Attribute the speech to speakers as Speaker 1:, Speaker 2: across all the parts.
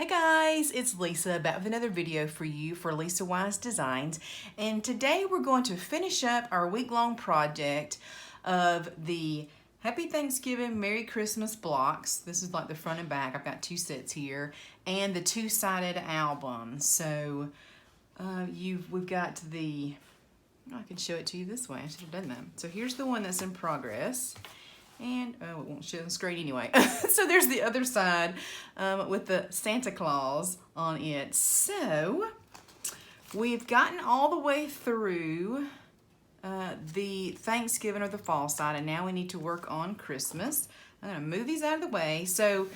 Speaker 1: Hey guys, it's Lisa back with another video for you for Lisa Wise Designs, and today we're going to finish up our week-long project of the Happy Thanksgiving, Merry Christmas blocks. This is like the front and back. I've got two sets here, and the two-sided album. So we've got the, I can show it to you this way. I should have done that. So here's the one that's in progress. And, oh, it won't show on the screen anyway. So there's the other side with the Santa Claus on it. So we've gotten all the way through the Thanksgiving or the fall side, and now we need to work on Christmas. I'm gonna move these out of the way. So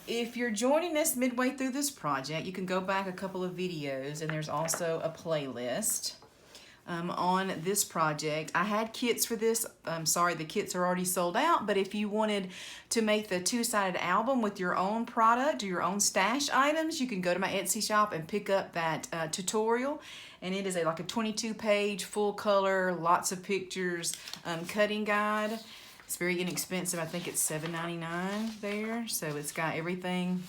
Speaker 1: if you're joining us midway through this project, you can go back a couple of videos, and there's also a playlist on this project. I had kits for this. I'm sorry, the kits are already sold out, but if you wanted to make the two-sided album with your own product or your own stash items, you can go to my Etsy shop and pick up that tutorial, and it is like a 22-page full color, lots of pictures cutting guide. It's very inexpensive. I think it's $7.99 there, so it's got everything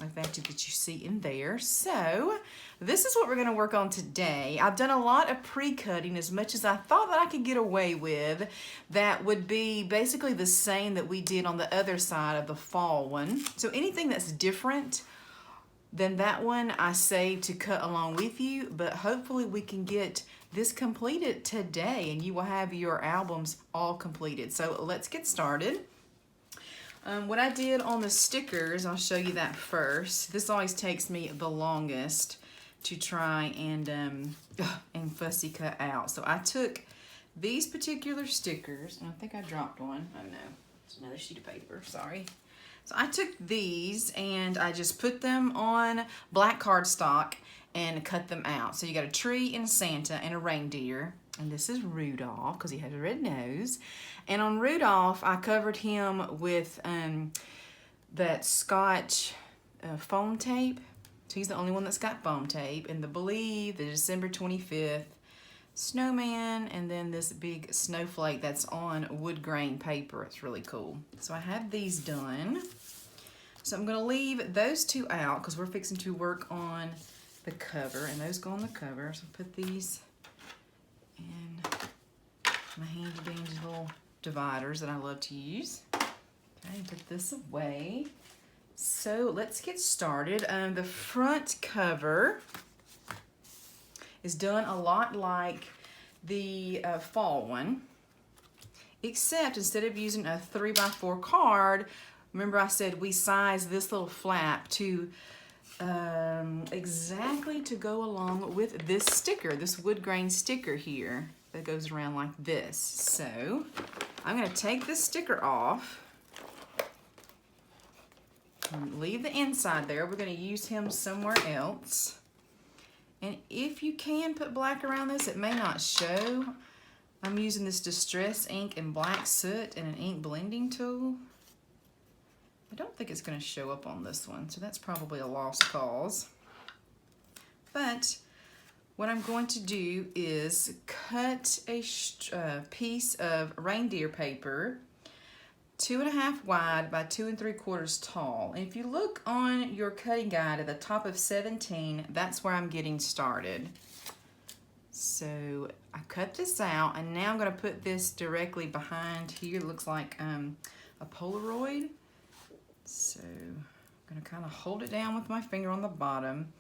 Speaker 1: like that you see in there. So this is what we're going to work on today. I've done a lot of pre-cutting, as much as I thought that I could get away with. That would be basically the same that we did on the other side of the fall one. So anything that's different than that one, I saved to cut along with you, but hopefully we can get this completed today and you will have your albums all completed. So let's get started. What I did on the stickers, I'll show you that first. This always takes me the longest to try and fussy cut out. So I took these particular stickers, and I think I dropped one. Oh no, it's another sheet of paper, sorry. So I took these and I just put them on black cardstock and cut them out. So you got a tree and Santa and a reindeer. And this is Rudolph because he has a red nose. And on Rudolph, I covered him with that Scotch foam tape. So he's the only one that's got foam tape. And the December 25th snowman, and then this big snowflake that's on wood grain paper. It's really cool. So I have these done. So I'm going to leave those two out because we're fixing to work on the cover, and those go on the cover. So put these in my handy dandy little dividers that I love to use. Okay, put this away. So let's get started. The front cover is done a lot like the fall one, except instead of using a 3x4 card, remember I said we size this little flap to exactly to go along with this sticker, this wood grain sticker here that goes around like this. So I'm going to take this sticker off and leave the inside there. We're going to use him somewhere else. And if you can put black around this, it may not show. I'm using this Distress ink and black soot and an ink blending tool. I don't think it's going to show up on this one, so that's probably a lost cause. But what I'm going to do is cut a piece of reindeer paper 2.5 wide by 2 3/4 tall. And if you look on your cutting guide at the top of 17, that's where I'm getting started. So I cut this out, and now I'm going to put this directly behind here. It looks like a Polaroid. So I'm going to kind of hold it down with my finger on the bottom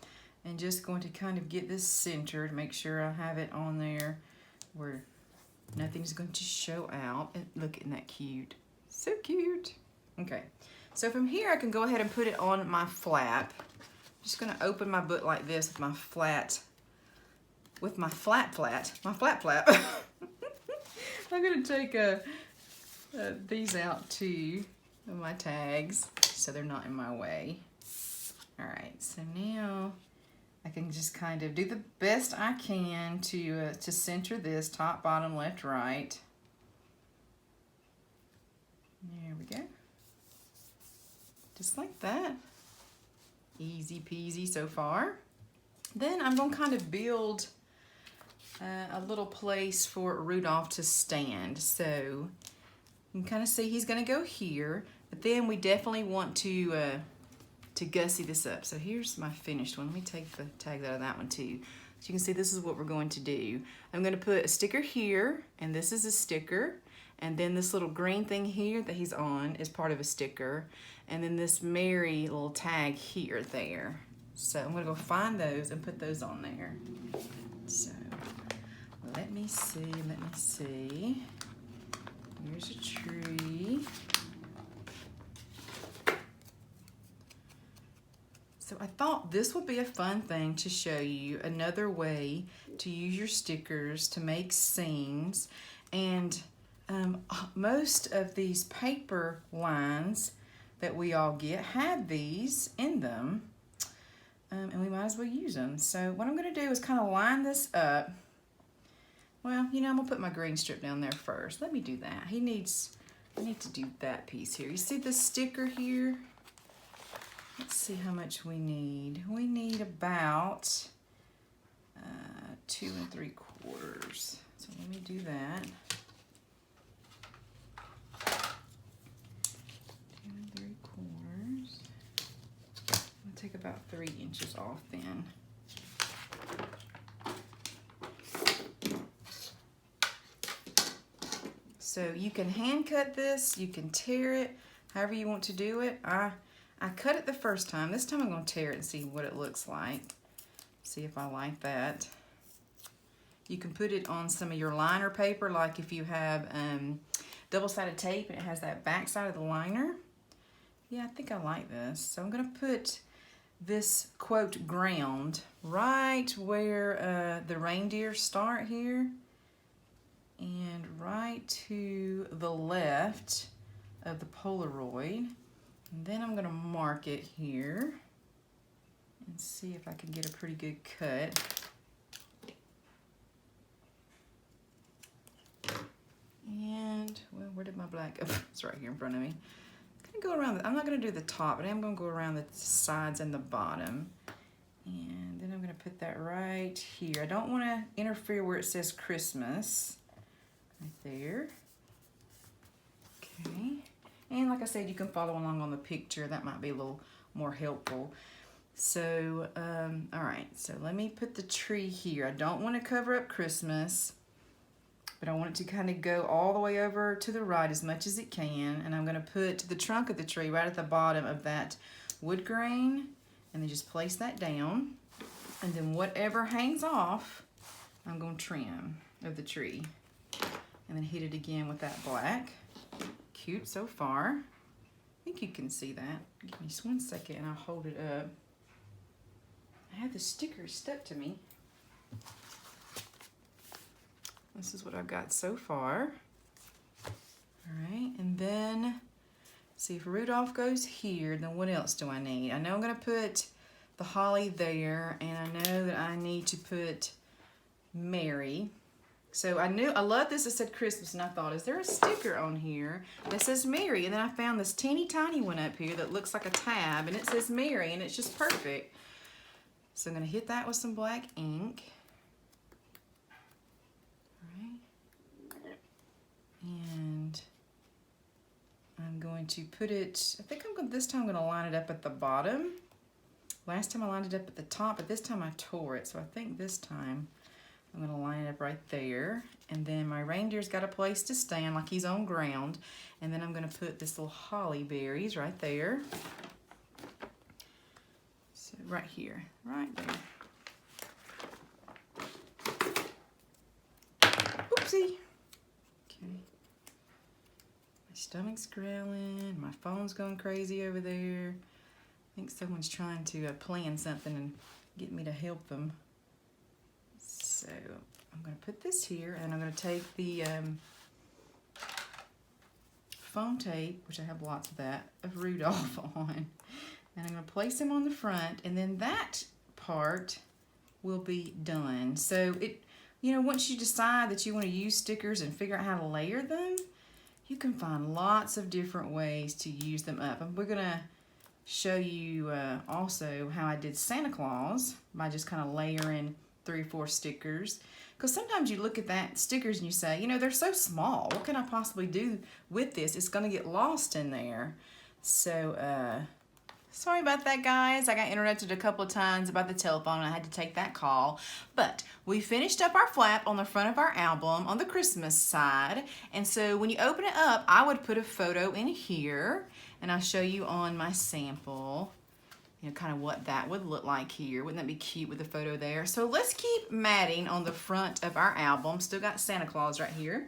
Speaker 1: and just going to kind of get this centered, make sure I have it on there where nothing's going to show out. And look, isn't that cute? So cute. Okay, so from here I can go ahead and put it on my flap. I'm just going to open my book like this with my flat flap. I'm going to take these out too, my tags, so they're not in my way. All right, so now I can just kind of do the best I can to center this top, bottom, left, right. There we go. Just like that. Easy peasy so far. Then I'm going to kind of build a little place for Rudolph to stand. So you can kind of see he's going to go here, but then we definitely want to to gussy this up. So here's my finished one. Let me take the tags out of that one too. So you can see this is what we're going to do. I'm going to put a sticker here, and this is a sticker. And then this little green thing here that he's on is part of a sticker. And then this Mary little tag here, there. So I'm gonna go find those and put those on there. So let me see. Here's a tree. So I thought this would be a fun thing to show you, another way to use your stickers to make scenes. And most of these paper lines that we all get have these in them, and we might as well use them. So what I'm going to do is kind of line this up. Well, you know, I'm going to put my green strip down there first. Let me do that. I need to do that piece here. You see the sticker here? Let's see how much we need. We need about 2 3/4. So let me do that. 2 3/4. I'll take about 3 inches off then. So you can hand cut this, you can tear it, however you want to do it. I cut it the first time. This time I'm going to tear it and see what it looks like. See if I like that. You can put it on some of your liner paper, like if you have double-sided tape and it has that back side of the liner. Yeah, I think I like this. So I'm going to put this quote ground right where the reindeer start here, and right to the left of the Polaroid. And then I'm going to mark it here and see if I can get a pretty good cut. And, well, where did my black go? It's right here in front of me. I'm going to go around, I'm not going to do the top, but I'm going to go around the sides and the bottom. And then I'm going to put that right here. I don't want to interfere where it says Christmas. Right there. Okay. And like I said, you can follow along on the picture. That might be a little more helpful. So, all right. So let me put the tree here. I don't want to cover up Christmas, but I want it to kind of go all the way over to the right as much as it can. And I'm going to put the trunk of the tree right at the bottom of that wood grain. And then just place that down. And then whatever hangs off, I'm going to trim of the tree. And then hit it again with that black. Cute so far. I think you can see that. Give me just 1 second and I'll hold it up. I have the sticker stuck to me. This is what I've got so far. All right, and then see if Rudolph goes here, then what else do I need? I know I'm gonna put the holly there, and I know that I need to put Mary. So I love this. It said Christmas, and I thought, is there a sticker on here that says Mary? And then I found this teeny tiny one up here that looks like a tab, and it says Mary, and it's just perfect. So I'm going to hit that with some black ink. All right. And I'm going to put it, I think this time I'm going to line it up at the bottom. Last time I lined it up at the top, but this time I tore it. So I think this time I'm going to line it up right there. And then my reindeer's got a place to stand like he's on ground. And then I'm going to put this little holly berries right there. So right here, right there. Oopsie. Okay. My stomach's growling. My phone's going crazy over there. I think someone's trying to plan something and get me to help them. So I'm going to put this here, and I'm going to take the foam tape, which I have lots of that, of Rudolph on, and I'm going to place him on the front, and then that part will be done. So once you decide that you want to use stickers and figure out how to layer them, you can find lots of different ways to use them up. And we're going to show you also how I did Santa Claus by just kind of layering 3 or 4 stickers, because sometimes you look at that stickers and you say, they're so small, what can I possibly do with this? It's going to get lost in there. So Sorry about that, guys. I got interrupted a couple of times about the telephone and I had to take that call. But we finished up our flap on the front of our album on the Christmas side. And so when you open it up, I would put a photo in here and I'll show you on my sample, you know, kind of what that would look like here. Wouldn't that be cute with the photo there? So let's keep matting on the front of our album. Still got Santa Claus right here.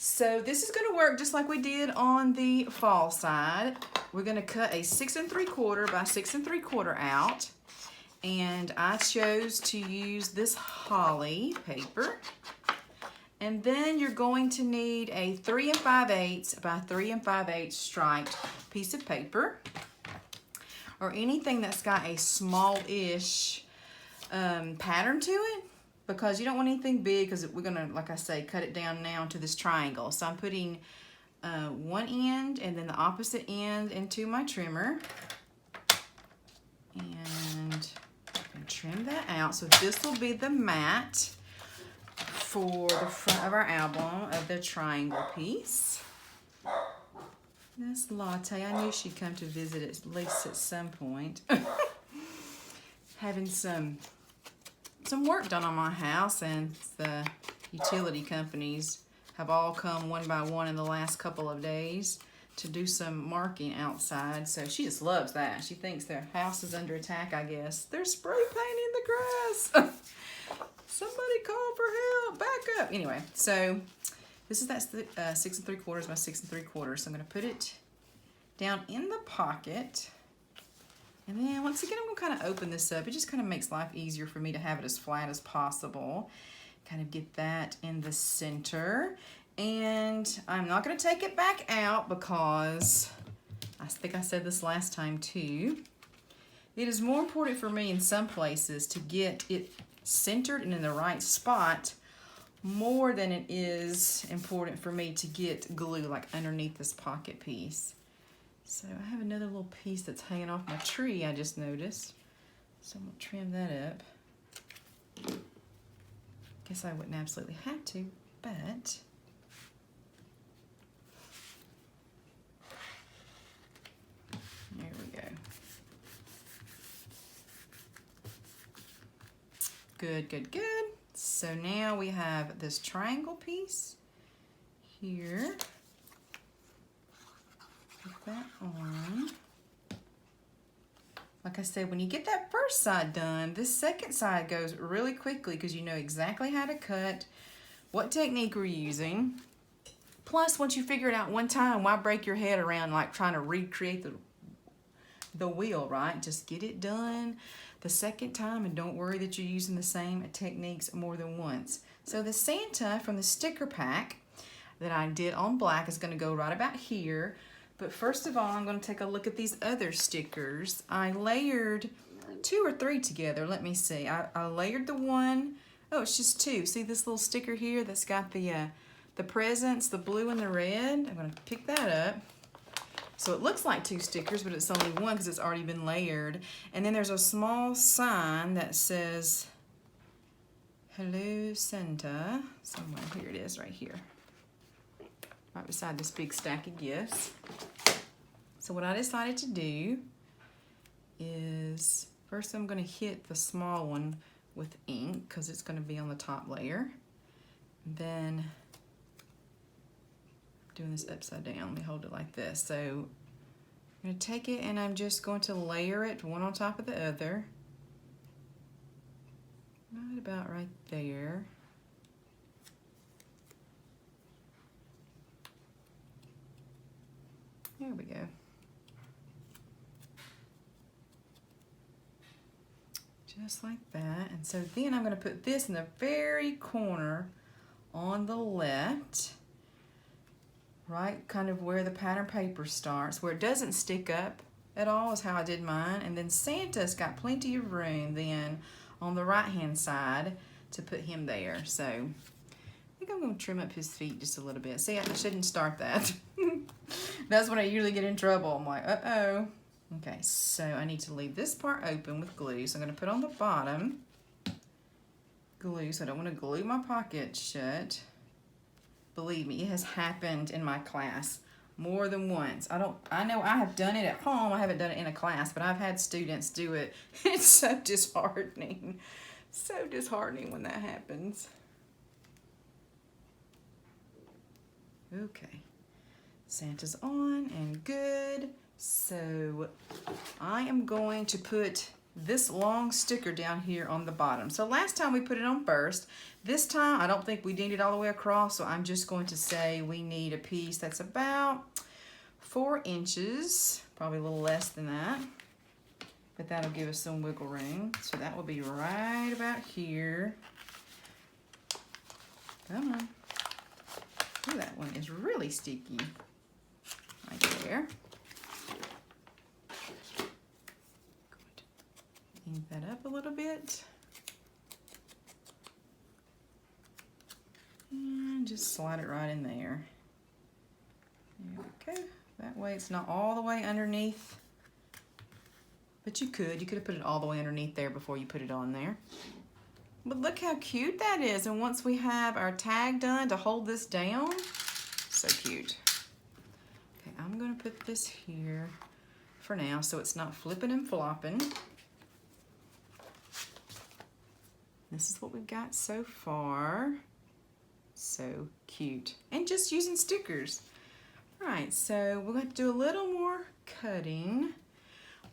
Speaker 1: So this is gonna work just like we did on the fall side. We're gonna cut a 6 3/4 by 6 3/4 out. And I chose to use this holly paper. And then you're going to need a 3 5/8 by 3 5/8 striped piece of paper. Or anything that's got a small-ish pattern to it. Because you don't want anything big because we're gonna, like I say, cut it down now to this triangle. So I'm putting one end and then the opposite end into my trimmer. And trim that out. So this will be the mat for the front of our album of the triangle piece. This Latte, I knew she'd come to visit at least at some point. Having some work done on my house, and the utility companies have all come one by one in the last couple of days to do some marking outside. So she just loves that. She thinks their house is under attack, I guess. They're spray painting the grass. Somebody call for help, back up. Anyway, so this is that 6 3/4 by 6 3/4. So I'm gonna put it down in the pocket. And then once again, I'm gonna kind of open this up. It just kind of makes life easier for me to have it as flat as possible. Kind of get that in the center. And I'm not gonna take it back out because I think I said this last time too. It is more important for me in some places to get it centered and in the right spot more than it is important for me to get glue like underneath this pocket piece. So I have another little piece that's hanging off my tree I just noticed. So I'm gonna trim that up. Guess I wouldn't absolutely have to, but there we go. Good, good, good. So now we have this triangle piece here. Put that on. Like I said, when you get that first side done, this second side goes really quickly because you know exactly how to cut, what technique we're using. Plus, once you figure it out one time, why break your head around like trying to recreate the wheel, right? Just get it done the second time and don't worry that you're using the same techniques more than once. So the Santa from the sticker pack that I did on black is going to go right about here. But first of all, I'm going to take a look at these other stickers. I layered 2 or 3 together. Let me see. I layered the one. Oh, it's just 2. See this little sticker here that's got the presents, the blue and the red? I'm going to pick that up. So it looks like 2 stickers, but it's only 1 because it's already been layered. And then there's a small sign that says, Hello Santa. Somewhere. Here it is right here. Right beside this big stack of gifts. So what I decided to do is first I'm going to hit the small one with ink because it's going to be on the top layer. And then I'm doing this upside down. Let me hold it like this. So I'm going to take it and I'm just going to layer it one on top of the other. Right about right there. There we go. Just like that. And so then I'm going to put this in the very corner on the left, right kind of where the pattern paper starts, where it doesn't stick up at all is how I did mine. And then Santa's got plenty of room then on the right hand side to put him there. So I think I'm going to trim up his feet just a little bit. See, I shouldn't start that. That's when I usually get in trouble. I'm like, uh-oh. Okay, so I need to leave this part open with glue. So I'm going to put on the bottom glue. So I don't want to glue my pocket shut. Believe me, it has happened in my class more than once. I know I have done it at home. I haven't done it in a class, but I've had students do it. It's so disheartening. So disheartening when that happens. Okay. Santa's on and good. So I am going to put this long sticker down here on the bottom. So last time we put it on first. This time I don't think we need it all the way across, so I'm just going to say we need a piece that's about 4 inches, probably a little less than that, but that'll give us some wiggle room. So that will be right about here. Come on. Ooh, that one is really sticky. Right there. Ink that up a little bit. And just slide it right in there. There we go. That way it's not all the way underneath. But you could have put it all the way underneath there before you put it on there. But look how cute that is. And once we have our tag done to hold this down, so cute. Okay, I'm gonna put this here for now so it's not flipping and flopping. This is what we've got so far. So cute. And just using stickers. All right, so we're going to do a little more cutting.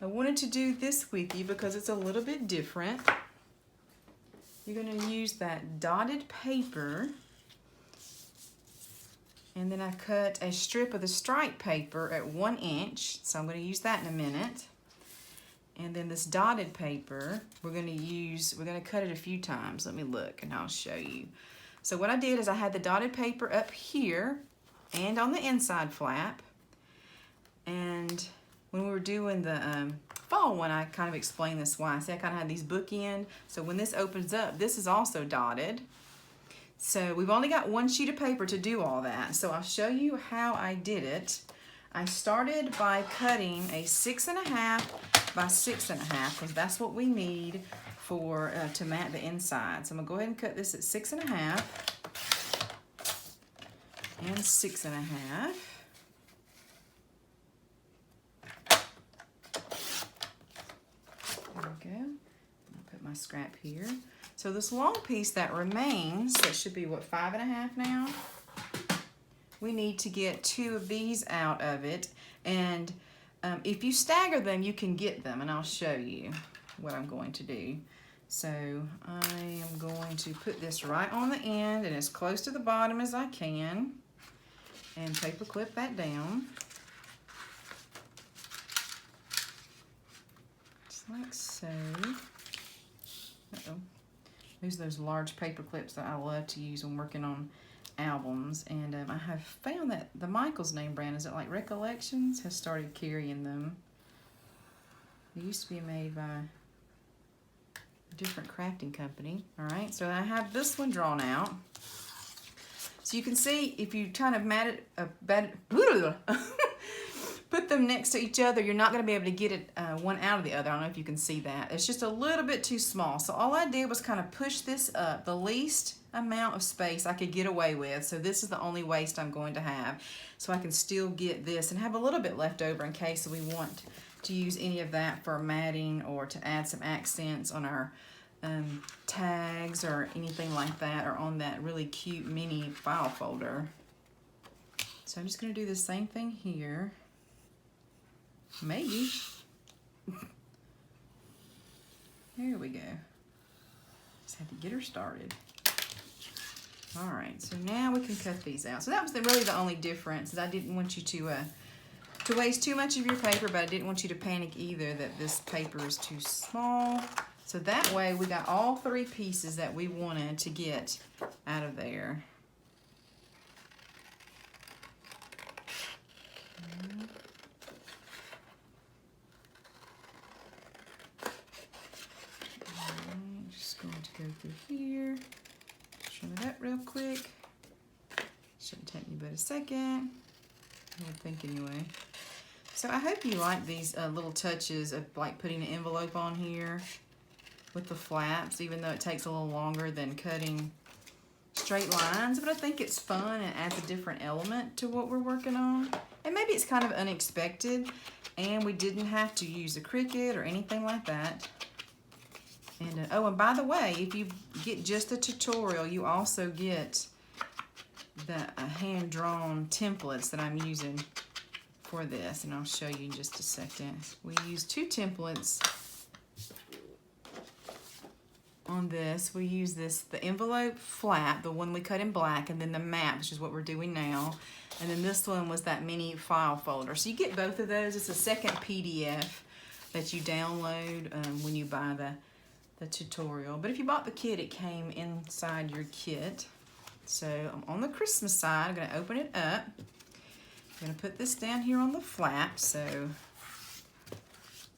Speaker 1: I wanted to do this with you because it's a little bit different. You're going to use that dotted paper. And then I cut a strip of the stripe paper at 1 inch. So I'm going to use that in a minute. And then this dotted paper, we're going to cut it a few times. Let me look and I'll show you. So what I did is I had the dotted paper up here and on the inside flap. And when we were doing the fall one, I kind of explained this why. See, I kind of had these bookend. So when this opens up, this is also dotted. So we've only got 1 sheet of paper to do all that. So I'll show you how I did it. I started by cutting a 6.5 by 6.5 because that's what we need for to mat the inside. So I'm gonna go ahead and cut this at 6.5 and 6.5. There we go. I'll put my scrap here. So this long piece that remains, that should be what, 5.5 now? We need to get 2 of these out of it, and if you stagger them, you can get them, and I'll show you what I'm going to do. So I am going to put this right on the end and as close to the bottom as I can, and paper clip that down. Just like so. Uh-oh. These are those large paper clips that I love to use when working on albums, and I have found that the Michaels name brand, is it like Recollections, has started carrying them. They used to be made by a different crafting company. All right, so I have this one drawn out. So you can see if you kind of put them next to each other, you're not going to be able to get it one out of the other. I don't know if you can see that. It's just a little bit too small. So all I did was kind of push this up the least amount of space I could get away with. So this is the only waste I'm going to have. So I can still get this and have a little bit left over in case we want to use any of that for matting or to add some accents on our tags or anything like that, or on that really cute mini file folder. So I'm just going to do the same thing here. Maybe. There we go. Just had to get her started. All right, so now we can cut these out. So that was really the only difference, is I didn't want you to waste too much of your paper, but I didn't want you to panic either that this paper is too small. So that way we got all 3 pieces that we wanted to get out of there. Just going to go through here, trim it up real quick. Shouldn't take me but a second, I would think anyway. So I hope you like these little touches of like putting an envelope on here with the flaps, even though it takes a little longer than cutting straight lines, but I think it's fun and adds a different element to what we're working on. And maybe it's kind of unexpected and we didn't have to use a Cricut or anything like that. And oh, and by the way, if you get just the tutorial, you also get the hand-drawn templates that I'm using for this, and I'll show you in just a second. We use 2 templates on this. We use the envelope flap, the one we cut in black, and then the map, which is what we're doing now. And then this one was that mini file folder. So you get both of those. It's a second PDF that you download when you buy the tutorial. But if you bought the kit, it came inside your kit. So I'm on the Christmas side. I'm going to open it up. I'm going to put this down here on the flap. So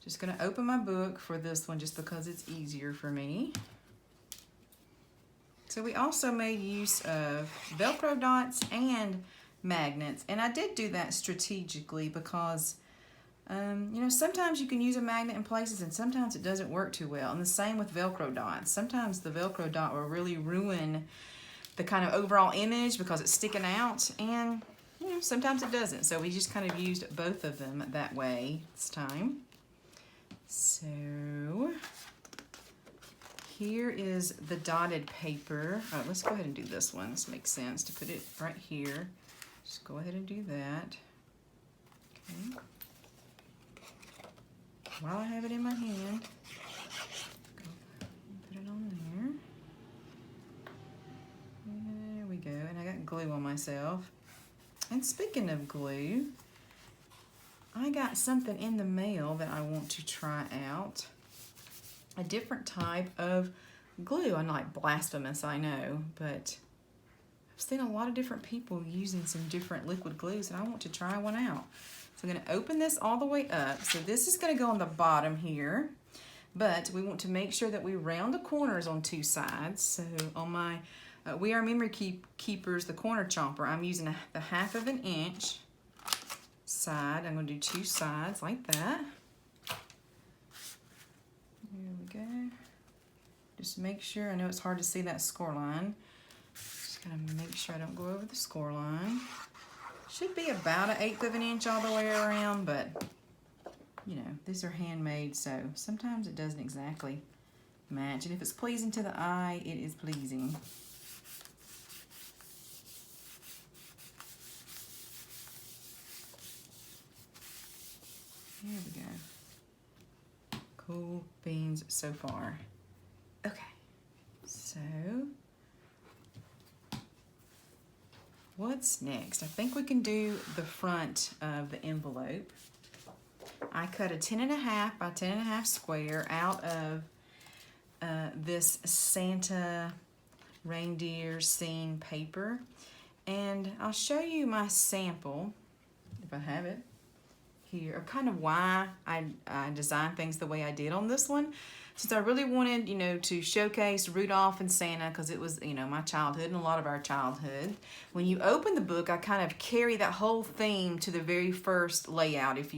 Speaker 1: just going to open my book for this one just because it's easier for me. So we also made use of Velcro dots and magnets, and I did do that strategically because you know, sometimes you can use a magnet in places and sometimes it doesn't work too well, and the same with Velcro dots. Sometimes the Velcro dot will really ruin the kind of overall image because it's sticking out, and you know, sometimes it doesn't. So we just kind of used both of them that way this time. So here is the dotted paper. Oh, let's go ahead and do this one. This makes sense to put it right here. Just go ahead and do that. Okay. While I have it in my hand, put it on there. There we go. And I got glue on myself. And speaking of glue, I got something in the mail that I want to try out. A different type of glue. I'm like blasphemous, I know, but I've seen a lot of different people using some different liquid glues, and I want to try one out. So I'm going to open this all the way up. So this is going to go on the bottom here, but we want to make sure that we round the corners on 2 sides. So on my We Are Memory Keepers, the corner chomper, I'm using the 1/2 inch side. I'm going to do 2 sides like that. There we go. Just make sure, I know it's hard to see that score line. Just gotta make sure I don't go over the score line. Should be about 1/8 inch all the way around, but you know, these are handmade, so sometimes it doesn't exactly match. And if it's pleasing to the eye, it is pleasing. There we go. Cool beans so far. Okay, so what's next? I think we can do the front of the envelope. I cut a 10.5 by 10.5 square out of this Santa reindeer scene paper, and I'll show you my sample if I have it here, or kind of why I designed things the way I did on this one, since I really wanted, you know, to showcase Rudolph and Santa, because it was, you know, my childhood and a lot of our childhood. When you open the book, I kind of carry that whole theme to the very first layout, if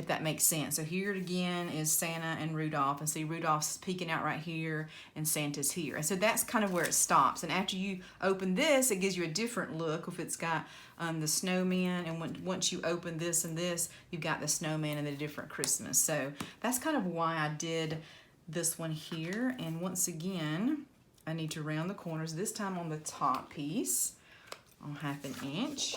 Speaker 1: that makes sense. So here again is Santa and Rudolph, and see Rudolph's peeking out right here and Santa's here. And so that's kind of where it stops. And after you open this, it gives you a different look. If it's got the snowman, and once you open this and this, you've got the snowman and the different Christmas. So that's kind of why I did this one here. And once again, I need to round the corners, this time on the top piece on 1/2 inch.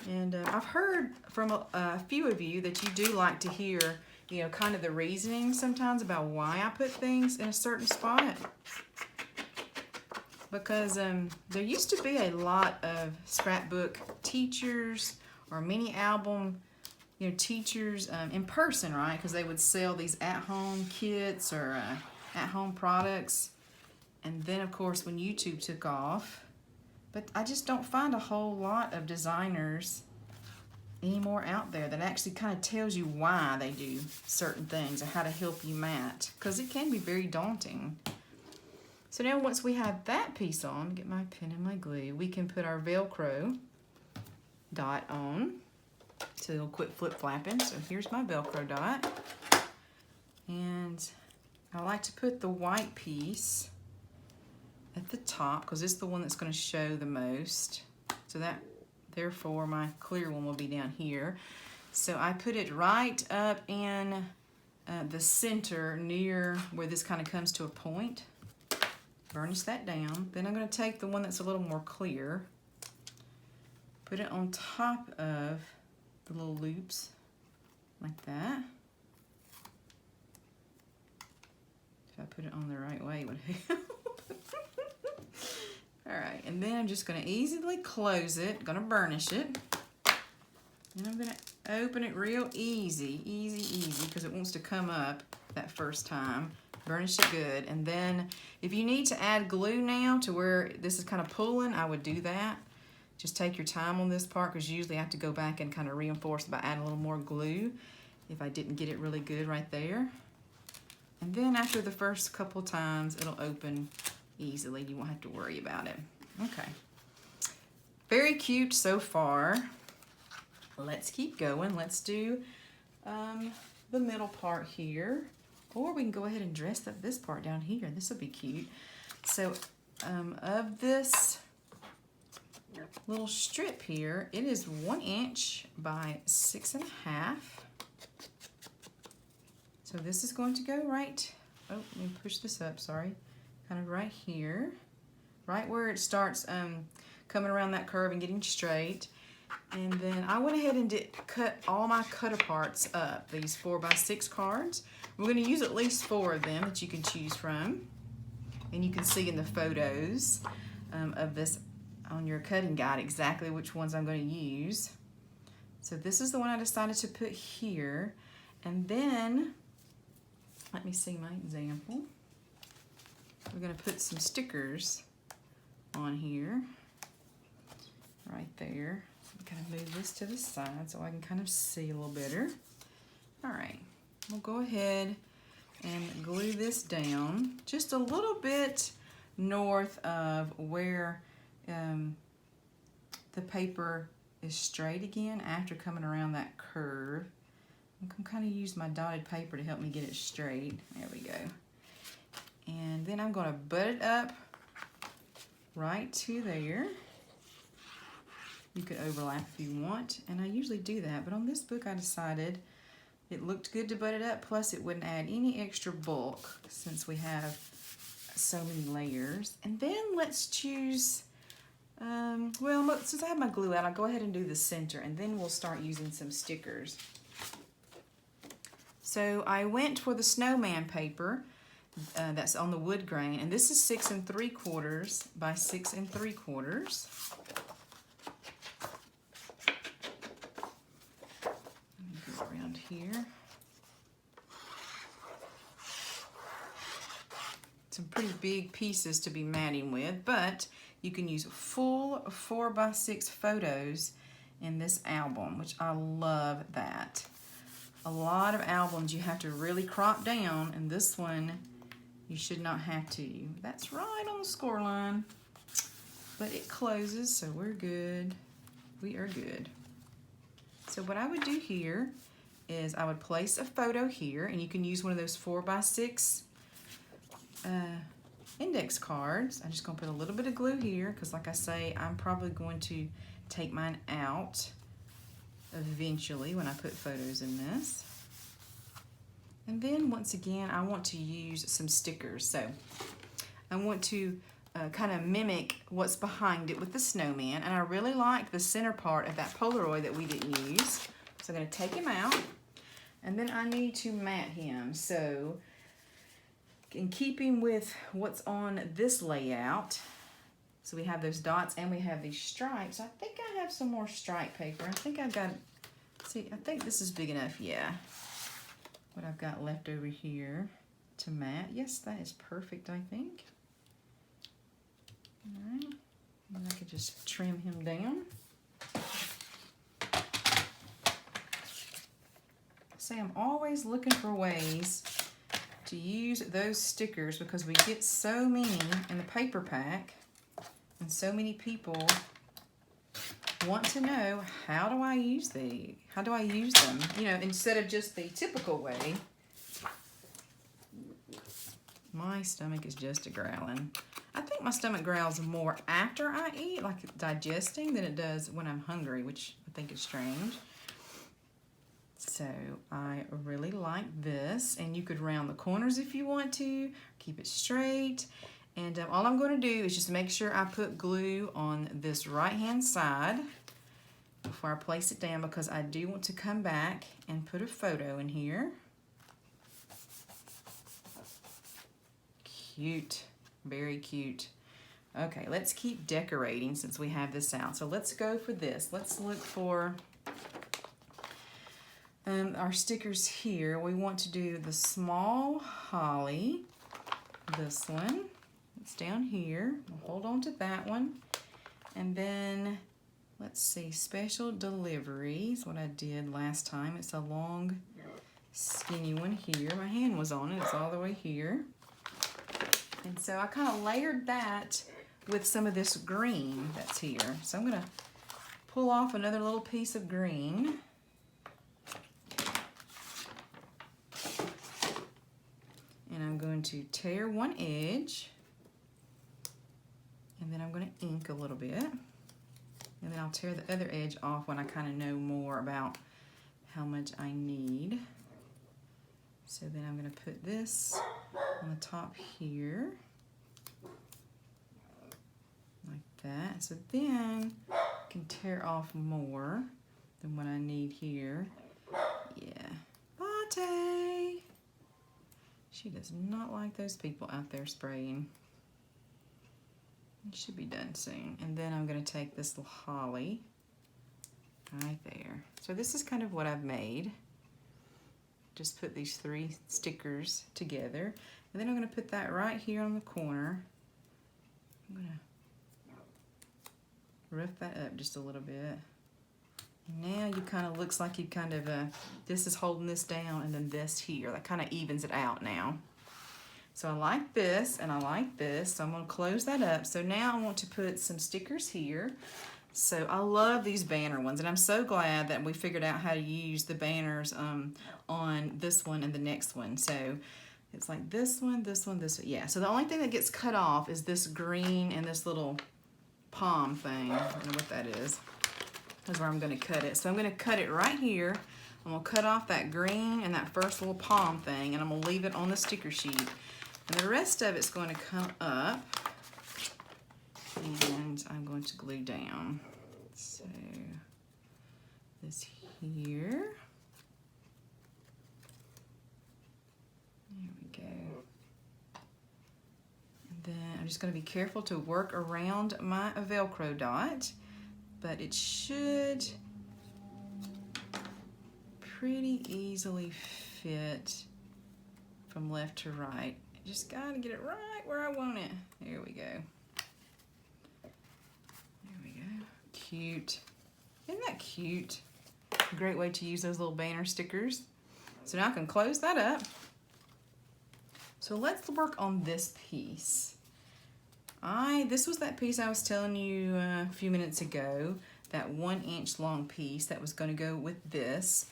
Speaker 1: And I've heard from a few of you that you do like to hear, you know, kind of the reasoning sometimes about why I put things in a certain spot. Because there used to be a lot of scrapbook teachers or mini album, you know, teachers in person, right? Because they would sell these at-home kits or at-home products. And then, of course, when YouTube took off, but I just don't find a whole lot of designers anymore out there that actually kind of tells you why they do certain things or how to help you mat, because it can be very daunting. So now once we have that piece on, get my pen and my glue, we can put our Velcro dot on. So it'll quit flip-flapping. So here's my Velcro dot. And I like to put the white piece at the top because it's the one that's going to show the most. So that, therefore, my clear one will be down here. So I put it right up in the center near where this kind of comes to a point. Burnish that down. Then I'm going to take the one that's a little more clear, put it on top of the little loops like that. If I put it on the right way, it would help. Alright, and then I'm just going to easily close it, going to burnish it. And I'm going to open it real easy, because it wants to come up that first time. Burnish it good. And then if you need to add glue now to where this is kind of pulling, I would do that. Just take your time on this part, because usually I have to go back and kind of reinforce by adding a little more glue if I didn't get it really good right there. And then after the first couple times, it'll open easily. You won't have to worry about it. Okay. Very cute so far. Let's keep going. Let's do the middle part here. Or we can go ahead and dress up this part down here. This will be cute. So of this little strip here, it is 1 inch by 6.5. So this is going to go right, oh, let me push this up, sorry. Kind of right here. Right where it starts coming around that curve and getting straight. And then I went ahead and cut all my cutter parts up, these 4x6 cards. We're going to use at least 4 of them that you can choose from. And you can see in the photos of this on your cutting guide exactly which ones I'm going to use. So this is the one I decided to put here. And then, let me see my example. We're going to put some stickers on here, right there. I'm going to move this to the side so I can kind of see a little better. All right, we'll go ahead and glue this down just a little bit north of where the paper is straight again after coming around that curve. I'm going to kind of use my dotted paper to help me get it straight. There we go. And then I'm going to butt it up right to there. You could overlap if you want, and I usually do that, but on this book I decided it looked good to butt it up, plus it wouldn't add any extra bulk since we have so many layers. And then let's choose, well, since I have my glue out, I'll go ahead and do the center, and then we'll start using some stickers. So I went for the snowman paper that's on the wood grain, and this is 6 3/4 by 6 3/4. Let me go around here. Some pretty big pieces to be matting with, but you can use full 4x6 photos in this album, which I love that. A lot of albums you have to really crop down, and this one you should not have to. That's right on the score line, but it closes, so we're good. We are good. So what I would do here is I would place a photo here, and you can use one of those 4x6 index cards. I'm just going to put a little bit of glue here because, like I say, I'm probably going to take mine out eventually when I put photos in this. And then once again, I want to use some stickers. So I want to kind of mimic what's behind it with the snowman. And I really like the center part of that Polaroid that we didn't use. So I'm going to take him out. And then I need to mat him. So in keeping with what's on this layout, so we have those dots and we have these stripes. I think I have some more stripe paper. I think I've got, see, I think this is big enough, yeah. What I've got left over here to mat. Yes, that is perfect, I think. All right, and I could just trim him down. See, I'm always looking for ways to use those stickers because we get so many in the paper pack, and so many people want to know, how do I use these? How do I use them? You know, instead of just the typical way. My stomach is just a growling. I think my stomach growls more after I eat, like digesting, than it does when I'm hungry, which I think is strange. So I really like this, and you could round the corners if you want to, keep it straight. And all I'm going to do is just make sure I put glue on this right-hand side before I place it down, because I do want to come back and put a photo in here. Cute, very cute. Okay, let's keep decorating since we have this out. So let's go for this. Let's look for our stickers here. We want to do the small holly, this one. It's down here. We'll hold on to that one. And then, let's see, special deliveries, what I did last time. It's a long, skinny one here. My hand was on it. It's all the way here. And so I kind of layered that with some of this green that's here. So I'm going to pull off another little piece of green. And I'm going to tear one edge. And then I'm going to ink a little bit. And then I'll tear the other edge off when I kind of know more about how much I need. So then I'm going to put this on the top here, like that. So then I can tear off more than what I need here. Yeah, Latte. She does not like those people out there spraying. It should be done soon. And then I'm going to take this little holly right there. So this is kind of what I've made. Just put these 3 stickers together. And then I'm going to put that right here on the corner. I'm going to rough that up just a little bit. Now you kind of looks like you kind of, this is holding this down, and then this here. That kind of evens it out now. So I like this and I like this. So I'm going to close that up. So now I want to put some stickers here. So I love these banner ones, and I'm so glad that we figured out how to use the banners on this one and the next one. So it's like this one, this one, this one. Yeah, so the only thing that gets cut off is this green and this little palm thing. I don't know what that is. That's where I'm going to cut it. So I'm going to cut it right here. I'm going to cut off that green and that first little palm thing, and I'm going to leave it on the sticker sheet. And the rest of it's going to come up. And I'm going to glue down. So this here. There we go. And then I'm just going to be careful to work around my Velcro dot, but it should pretty easily fit from left to right. Just got to get it right where I want it. There we go. Cute. Isn't that cute? A great way to use those little banner stickers. So now I can close that up. So let's work on this piece. This was that piece I was telling you a few minutes ago, that 1-inch long piece that was going to go with this.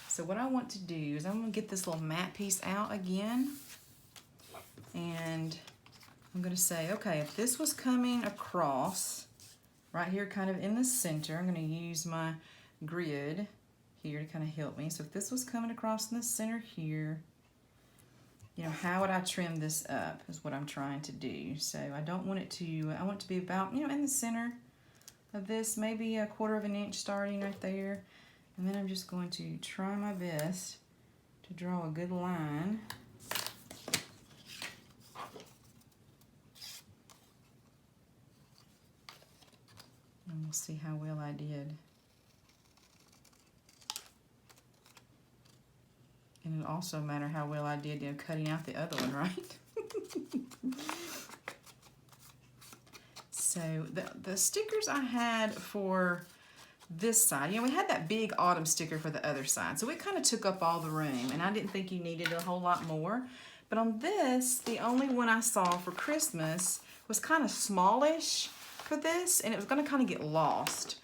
Speaker 1: So what I want to do is I'm going to get this little matte piece out again, and I'm going to say, okay, if this was coming across right here kind of in the center, I'm going to use my grid here to kind of help me. So if this was coming across in the center here, you know, how would I trim this up is what I'm trying to do. So I don't want it to, I want it to be about, you know, in the center of this, maybe 1/4 inch starting right there. And then I'm just going to try my best to draw a good line. And we'll see how well I did. And it'll also matter how well I did, you know, cutting out the other one, right? So the stickers I had for this side, you know, we had that big autumn sticker for the other side, so it kind of took up all the room, and I didn't think you needed a whole lot more. But on this, the only one I saw for Christmas was kind of smallish for this, and it was going to kind of get lost.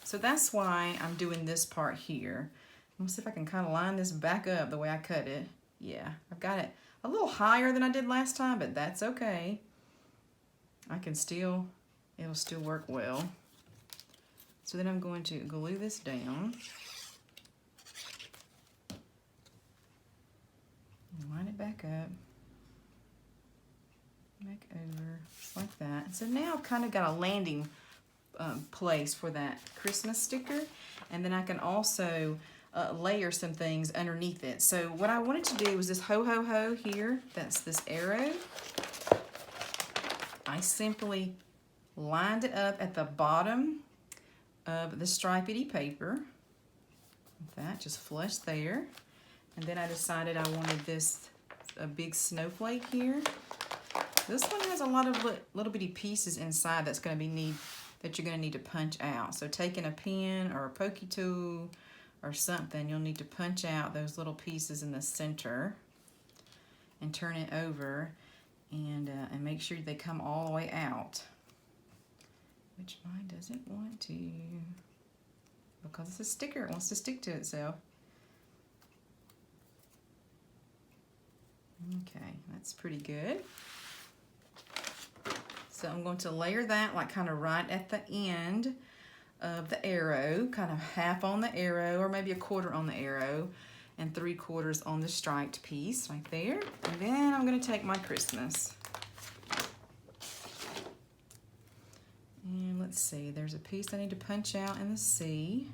Speaker 1: So that's why I'm doing this part here. Let me see if I can kind of line this back up the way I cut it. Yeah, I've got it a little higher than I did last time, but that's okay. it'll still work well. So then I'm going to glue this down. Line it back up. Back over, just like that. So now I've kind of got a landing place for that Christmas sticker. And then I can also layer some things underneath it. So what I wanted to do was this ho ho ho here, that's this arrow. I simply lined it up at the bottom of the stripedy paper. That just flush there. And then I decided I wanted this, a big snowflake here. This one has a lot of little bitty pieces inside that you're gonna need to punch out. So taking a pen or a pokey tool or something, you'll need to punch out those little pieces in the center and turn it over and make sure they come all the way out. Which mine doesn't want to, because it's a sticker, it wants to stick to itself. Okay, that's pretty good. So I'm going to layer that like kind of right at the end of the arrow, kind of half on the arrow or maybe a quarter on the arrow and 3/4 on the striped piece right there. And then I'm going to take my Christmas. And let's see, there's a piece I need to punch out in the C.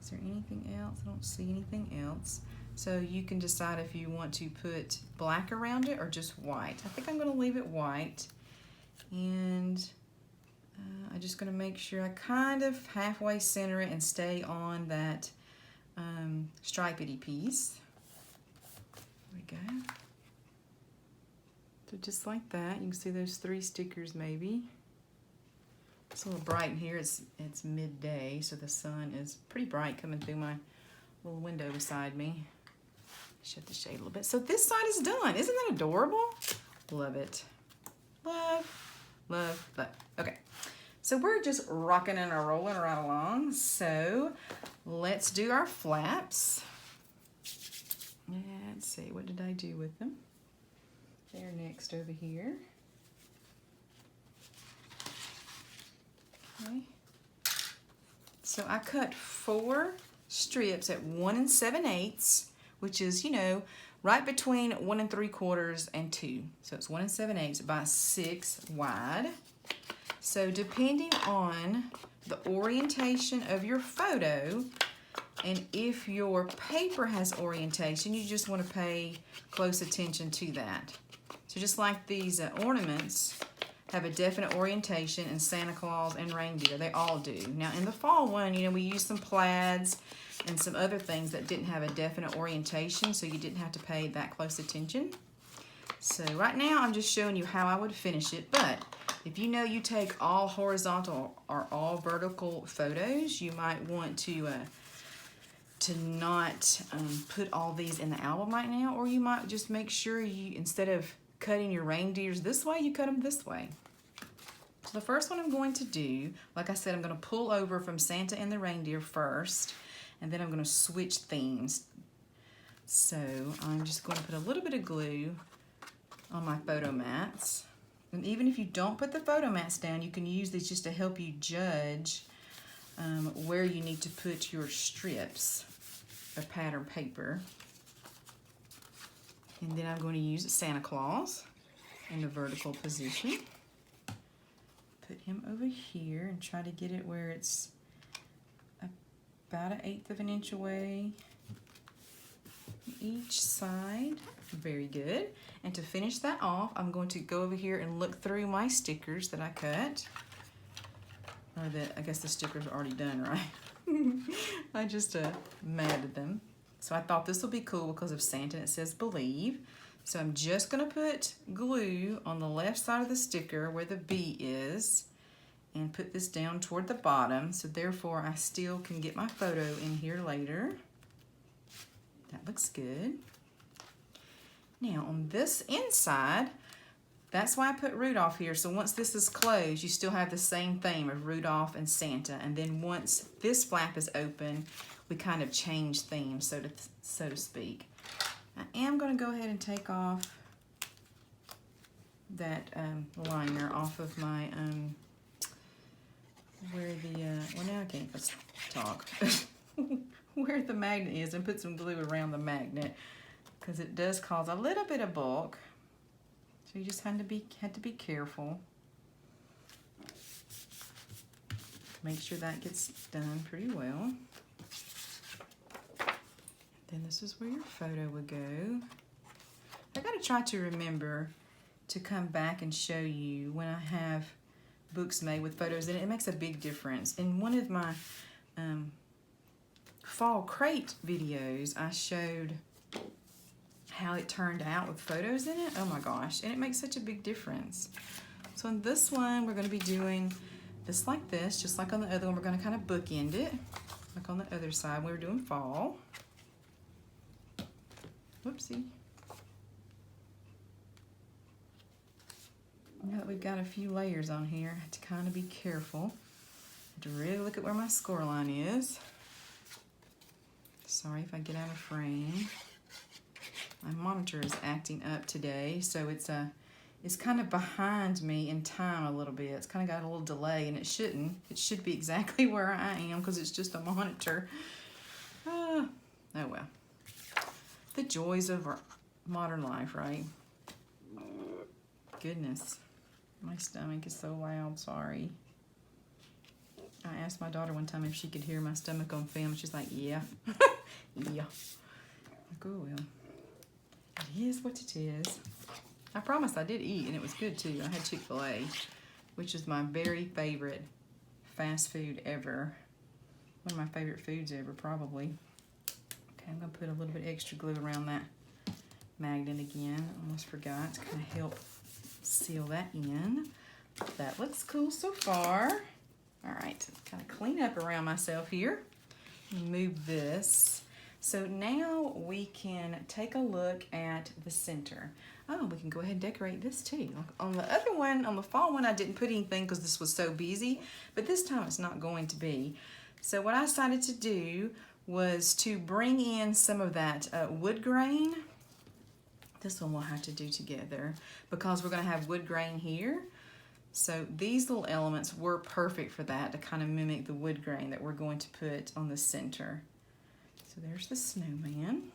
Speaker 1: Is there anything else? I don't see anything else. So you can decide if you want to put black around it or just white. I think I'm going to leave it white. And I'm just going to make sure I kind of halfway center it and stay on that stripedy piece. There we go. So just like that, you can see those 3 stickers maybe. It's a little bright in here. It's midday, so the sun is pretty bright coming through my little window beside me. Shut the shade a little bit. So this side is done. Isn't that adorable? Love it. Love, love, love. Okay. So we're just rocking and rolling right along. So let's do our flaps. Let's see, what did I do with them? They're next over here. Okay. So I cut 4 strips at 1 7/8, which is, you know, right between 1 3/4 and 2. So it's 1 7/8 by 6 wide. So depending on the orientation of your photo, and if your paper has orientation, you just want to pay close attention to that. So just like these ornaments have a definite orientation, and Santa Claus and reindeer, they all do. Now in the fall one, you know, we used some plaids and some other things that didn't have a definite orientation, so you didn't have to pay that close attention. So right now I'm just showing you how I would finish it, but if you know you take all horizontal or all vertical photos, you might want to not put all these in the album right now, or you might just make sure you, instead of cutting your reindeers this way, you cut them this way. So the first one I'm going to do, like I said, I'm going to pull over from Santa and the reindeer first, and then I'm going to switch themes. So I'm just going to put a little bit of glue on my photo mats. And even if you don't put the photo mats down, you can use these just to help you judge where you need to put your strips of pattern paper. And then I'm going to use Santa Claus in the vertical position. Put him over here and try to get it where it's about 1/8 of an inch away each side. Very good. And to finish that off, I'm going to go over here and look through my stickers that I cut. Or that, I guess the stickers are already done, right? I just matted them. So I thought this will be cool because of Santa, and it says believe. So I'm just going to put glue on the left side of the sticker where the B is and put this down toward the bottom. So therefore I still can get my photo in here later. That looks good. Now on this inside, that's why I put Rudolph here. So once this is closed, you still have the same theme of Rudolph and Santa. And then once this flap is open, we kind of change themes, so to speak. I am going to go ahead and take off that liner off of my, where the, well now I can't talk, where the magnet is, and put some glue around the magnet, because it does cause a little bit of bulk. So you just had to be careful. Make sure that gets done pretty well. Then this is where your photo would go. I gotta try to remember to come back and show you when I have books made with photos in it. It makes a big difference. In one of my fall crate videos, I showed how it turned out with photos in it. Oh my gosh, and it makes such a big difference. So in this one, we're gonna be doing this like this, just like on the other one. We're gonna kind of bookend it, like on the other side. We were doing fall. Whoopsie. Now that we've got a few layers on here, I have to kind of be careful. I have to really look at where my score line is. Sorry if I get out of frame. My monitor is acting up today, so it's kind of behind me in time a little bit. It's kind of got a little delay, and it shouldn't. It should be exactly where I am because it's just a monitor. Oh well. The joys of our modern life, right? Goodness, my stomach is so loud, sorry. I asked my daughter one time if she could hear my stomach on film. She's like, yeah. Yeah. Like, oh well. It is what it is. I promise I did eat, and it was good too. I had Chick-fil-A, which is my very favorite fast food ever. One of my favorite foods ever, probably. Okay, I'm gonna put a little bit extra glue around that magnet again. Almost forgot to kind of help seal that in. That looks cool so far. All right, kind of clean up around myself here. Move this. So now we can take a look at the center. Oh, we can go ahead and decorate this too. On the other one, on the fall one, I didn't put anything because this was so busy, but this time it's not going to be. So what I decided to do was to bring in some of that wood grain. This one we'll have to do together because we're going to have wood grain here. So these little elements were perfect for that, to kind of mimic the wood grain that we're going to put on the center. So there's the snowman.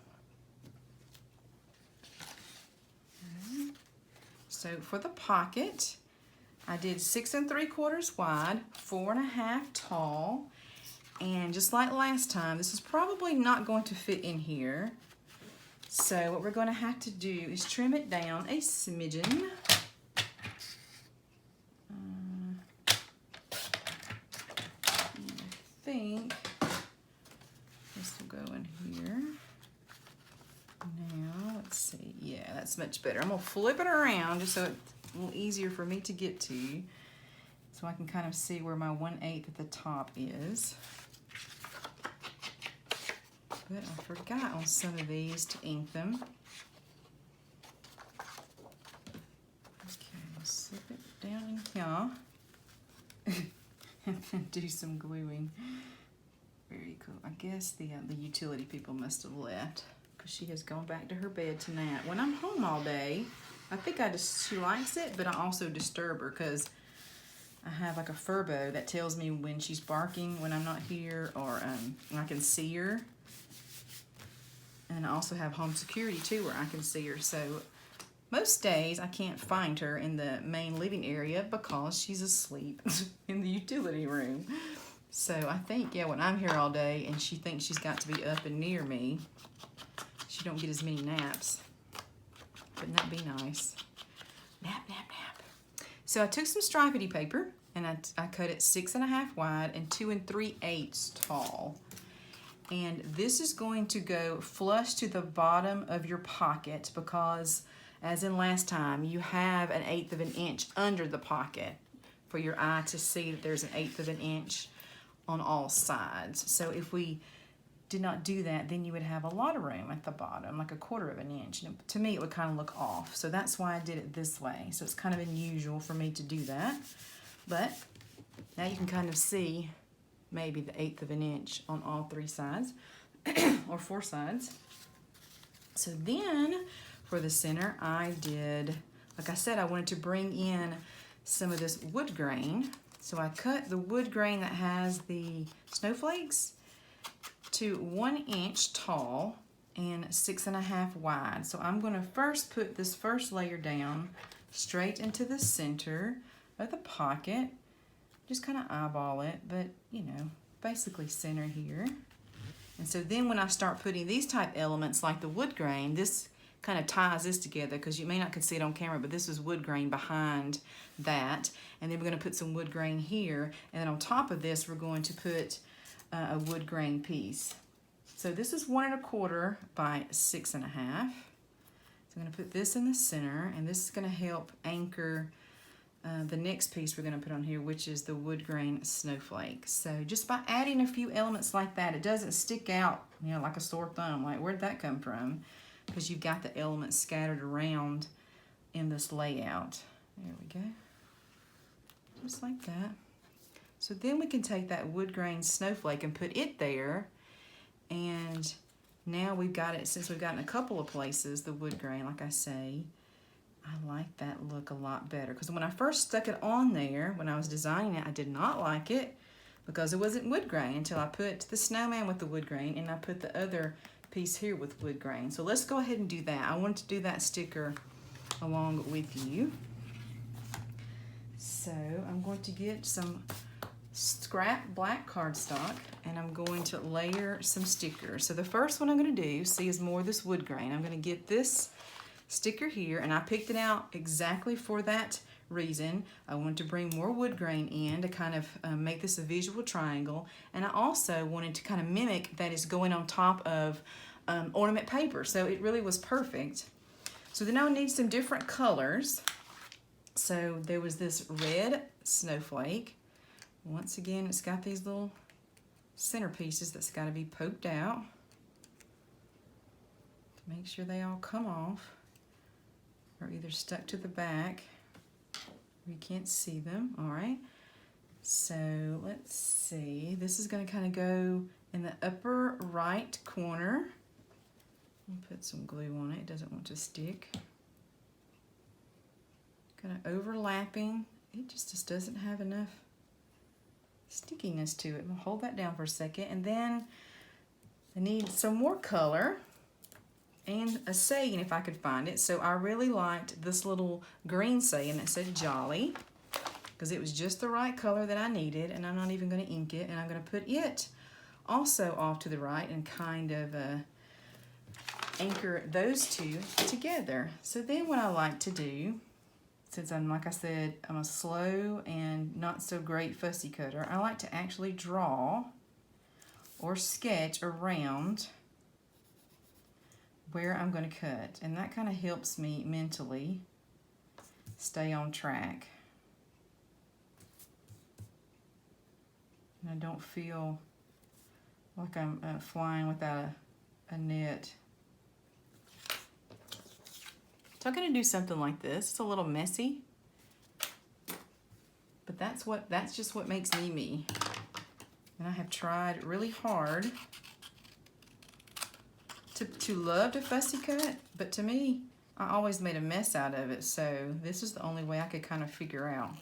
Speaker 1: Okay. So for the pocket, I did 6 3/4 wide, 4 1/2 tall, and just like last time, this is probably not going to fit in here. So what we're going to have to do is trim it down a smidgen. I think this will go in here. Now, let's see. Yeah, that's much better. I'm going to flip it around just so it's a little easier for me to get to, so I can kind of see where my 1/8 at the top is. But I forgot on some of these to ink them. Okay, I'll slip it down in here. And then do some gluing. Very cool. I guess the utility people must have left because she has gone back to her bed tonight. When I'm home all day, I think she likes it, but I also disturb her because I have like a furbo that tells me when she's barking when I'm not here, or I can see her. And I also have home security too, where I can see her. So most days I can't find her in the main living area because she's asleep in the utility room. So I think, yeah, when I'm here all day and she thinks she's got to be up and near me, she don't get as many naps. Wouldn't that be nice? Nap, nap, nap. So I took some stripedy paper and I cut it 6 1/2 wide and 2 3/8 tall. And this is going to go flush to the bottom of your pocket because, as in last time, you have 1/8 of an inch under the pocket for your eye to see that there's 1/8 of an inch on all sides. So if we did not do that, then you would have a lot of room at the bottom, like 1/4 of an inch. And to me, it would kind of look off. So that's why I did it this way. So it's kind of unusual for me to do that. But now you can kind of see maybe the 1/8 of an inch on all 3 sides or 4 sides. So then for the center, I did like I said, I wanted to bring in some of this wood grain. So I cut the wood grain that has the snowflakes to 1 inch tall and 6.5 wide. So I'm going to first put this first layer down straight into the center of the pocket. Just kind of eyeball it, but you know, basically center here. And so then when I start putting these type elements like the wood grain, this kind of ties this together, because you may not can see it on camera, but this is wood grain behind that. And then we're going to put some wood grain here, and then on top of this we're going to put a wood grain piece. So this is 1 1/4 by 6.5. So I'm going to put this in the center, and this is going to help anchor the next piece we're going to put on here, which is the wood grain snowflake. So just by adding a few elements like that, it doesn't stick out, you know, like a sore thumb. Like, where'd that come from? Because you've got the elements scattered around in this layout. There we go. Just like that. So then we can take that wood grain snowflake and put it there. And now we've got it, since we've got in a couple of places, the wood grain, like I say, I like that look a lot better. Because when I first stuck it on there, when I was designing it, I did not like it because it wasn't wood grain until I put the snowman with the wood grain and I put the other piece here with wood grain. So let's go ahead and do that. I wanted to do that sticker along with you. So I'm going to get some scrap black cardstock and I'm going to layer some stickers. So the first one I'm going to do, see, is more of this wood grain. I'm going to get this sticker here, and I picked it out exactly for that reason. I wanted to bring more wood grain in to kind of make this a visual triangle, and I also wanted to kind of mimic that it's going on top of ornament paper, so it really was perfect. So then I would need some different colors. So there was this red snowflake. Once again, it's got these little center pieces that's got to be poked out to make sure they all come off, or either stuck to the back where you can't see them. All right, so let's see, this is going to kind of go in the upper right corner. I'll put some glue on it, it doesn't want to stick. Kind of overlapping, it just doesn't have enough stickiness to it. We'll hold that down for a second, and then I need some more color and a saying if I could find it. So I really liked this little green saying that said Jolly, because it was just the right color that I needed, and I'm not even going to ink it, and I'm going to put it also off to the right and kind of anchor those two together. So then what I like to do, since I'm, like I said, I'm a slow and not so great fussy cutter, I like to actually draw or sketch around where I'm going to cut, and that kind of helps me mentally stay on track. And I don't feel like I'm flying without a net. So I'm going to do something like this. It's a little messy, but that's just what makes me me. And I have tried really hard to love to fussy cut, but to me, I always made a mess out of it. So this is the only way I could kind of figure out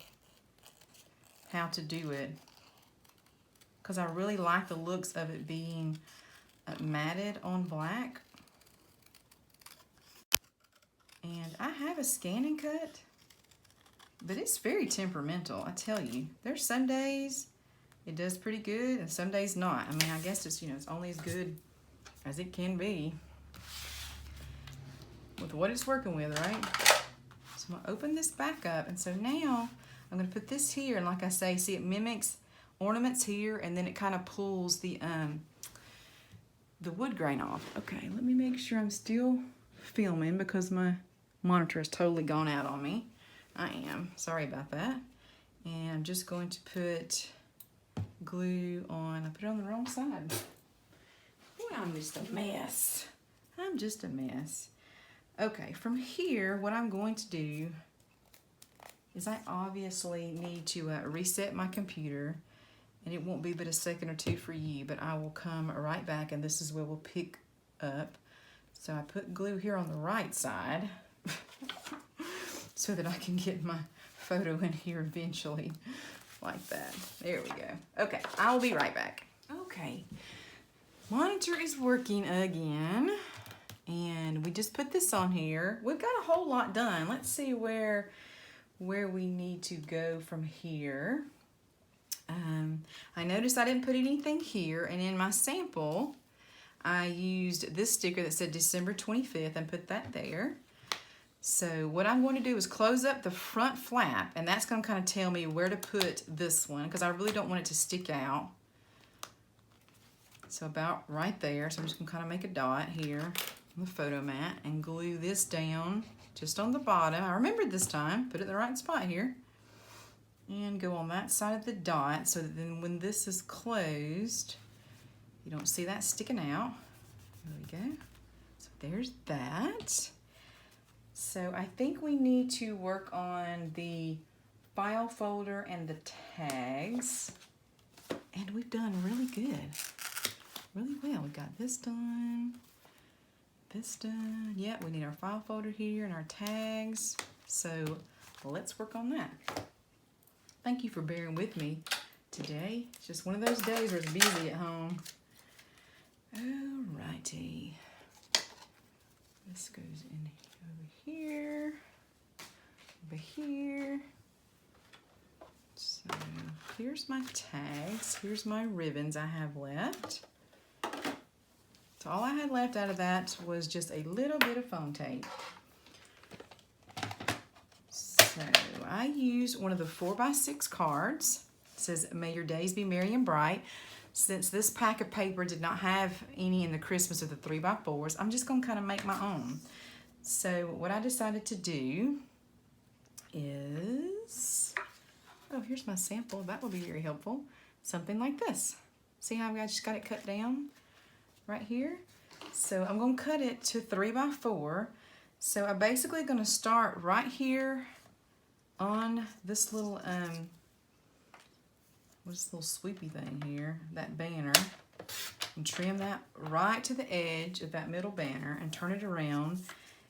Speaker 1: how to do it, because I really like the looks of it being matted on black. And I have a scan and cut, but it's very temperamental, I tell you. There's some days it does pretty good and some days not. I mean, I guess it's, you know, it's only as good as it can be with what it's working with, right? So I'm gonna open this back up, and so now I'm gonna put this here, and like I say, see, it mimics ornaments here, and then it kind of pulls the wood grain off. Okay, let me make sure I'm still filming because my monitor has totally gone out on me. I am, sorry about that. And I'm just going to put glue on, I put it on the wrong side. Boy, I'm just a mess. I'm just a mess. Okay, from here, what I'm going to do is I obviously need to reset my computer, and it won't be but a second or two for you, but I will come right back, and this is where we'll pick up. So I put glue here on the right side. so that I can get my photo in here eventually, like that. There we go. Okay, I will be right back. Okay, monitor is working again, and we just put this on here. We've got a whole lot done. Let's see where we need to go from here. I noticed I didn't put anything here, and in my sample, I used this sticker that said December 25th and put that there. So what I'm going to do is close up the front flap, and that's going to kind of tell me where to put this one, because I really don't want it to stick out. So about right there. So I'm just going to kind of make a dot here on the photo mat and glue this down just on the bottom. I remembered this time, put it in the right spot here. And go on that side of the dot so that then when this is closed, you don't see that sticking out. There we go. So there's that. So I think we need to work on the file folder and the tags. And we've done really good. Really well. We got this done. This done. Yeah, we need our file folder here and our tags. So let's work on that. Thank you for bearing with me today. It's just one of those days where it's busy at home. Alrighty. This goes in over here, over here. So here's my tags. Here's my ribbons I have left. So all I had left out of that was just a little bit of foam tape. So I used one of the 4x6 cards. It says, "May your days be merry and bright." Since this pack of paper did not have any in the Christmas of the 3x4s, I'm just going to kind of make my own. So what I decided to do is, oh, here's my sample. That will be very helpful. Something like this. See how I just got it cut down right here? So I'm going to cut it to 3x4. So I'm basically going to start right here on this little, what's this little sweepy thing here, that banner, and trim that right to the edge of that middle banner and turn it around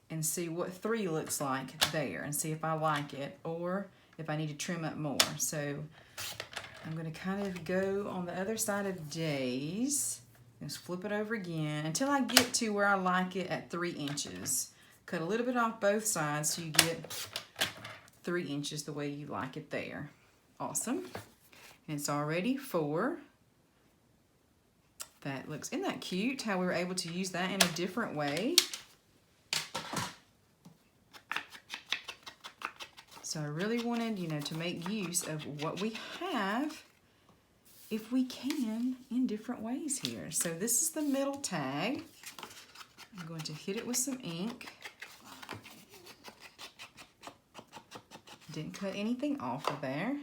Speaker 1: and see what 3 looks like there and see if I like it or if I need to trim up more. So I'm going to kind of go on the other side of days, just flip it over again until I get to where I like it at 3 inches. Cut a little bit off both sides so you get 3 inches the way you like it there. Awesome. And it's already 4. That looks, isn't that cute how we were able to use that in a different way? So I really wanted, you know, to make use of what we have, if we can, in different ways here. So this is the middle tag. I'm going to hit it with some ink. Didn't cut anything off of there.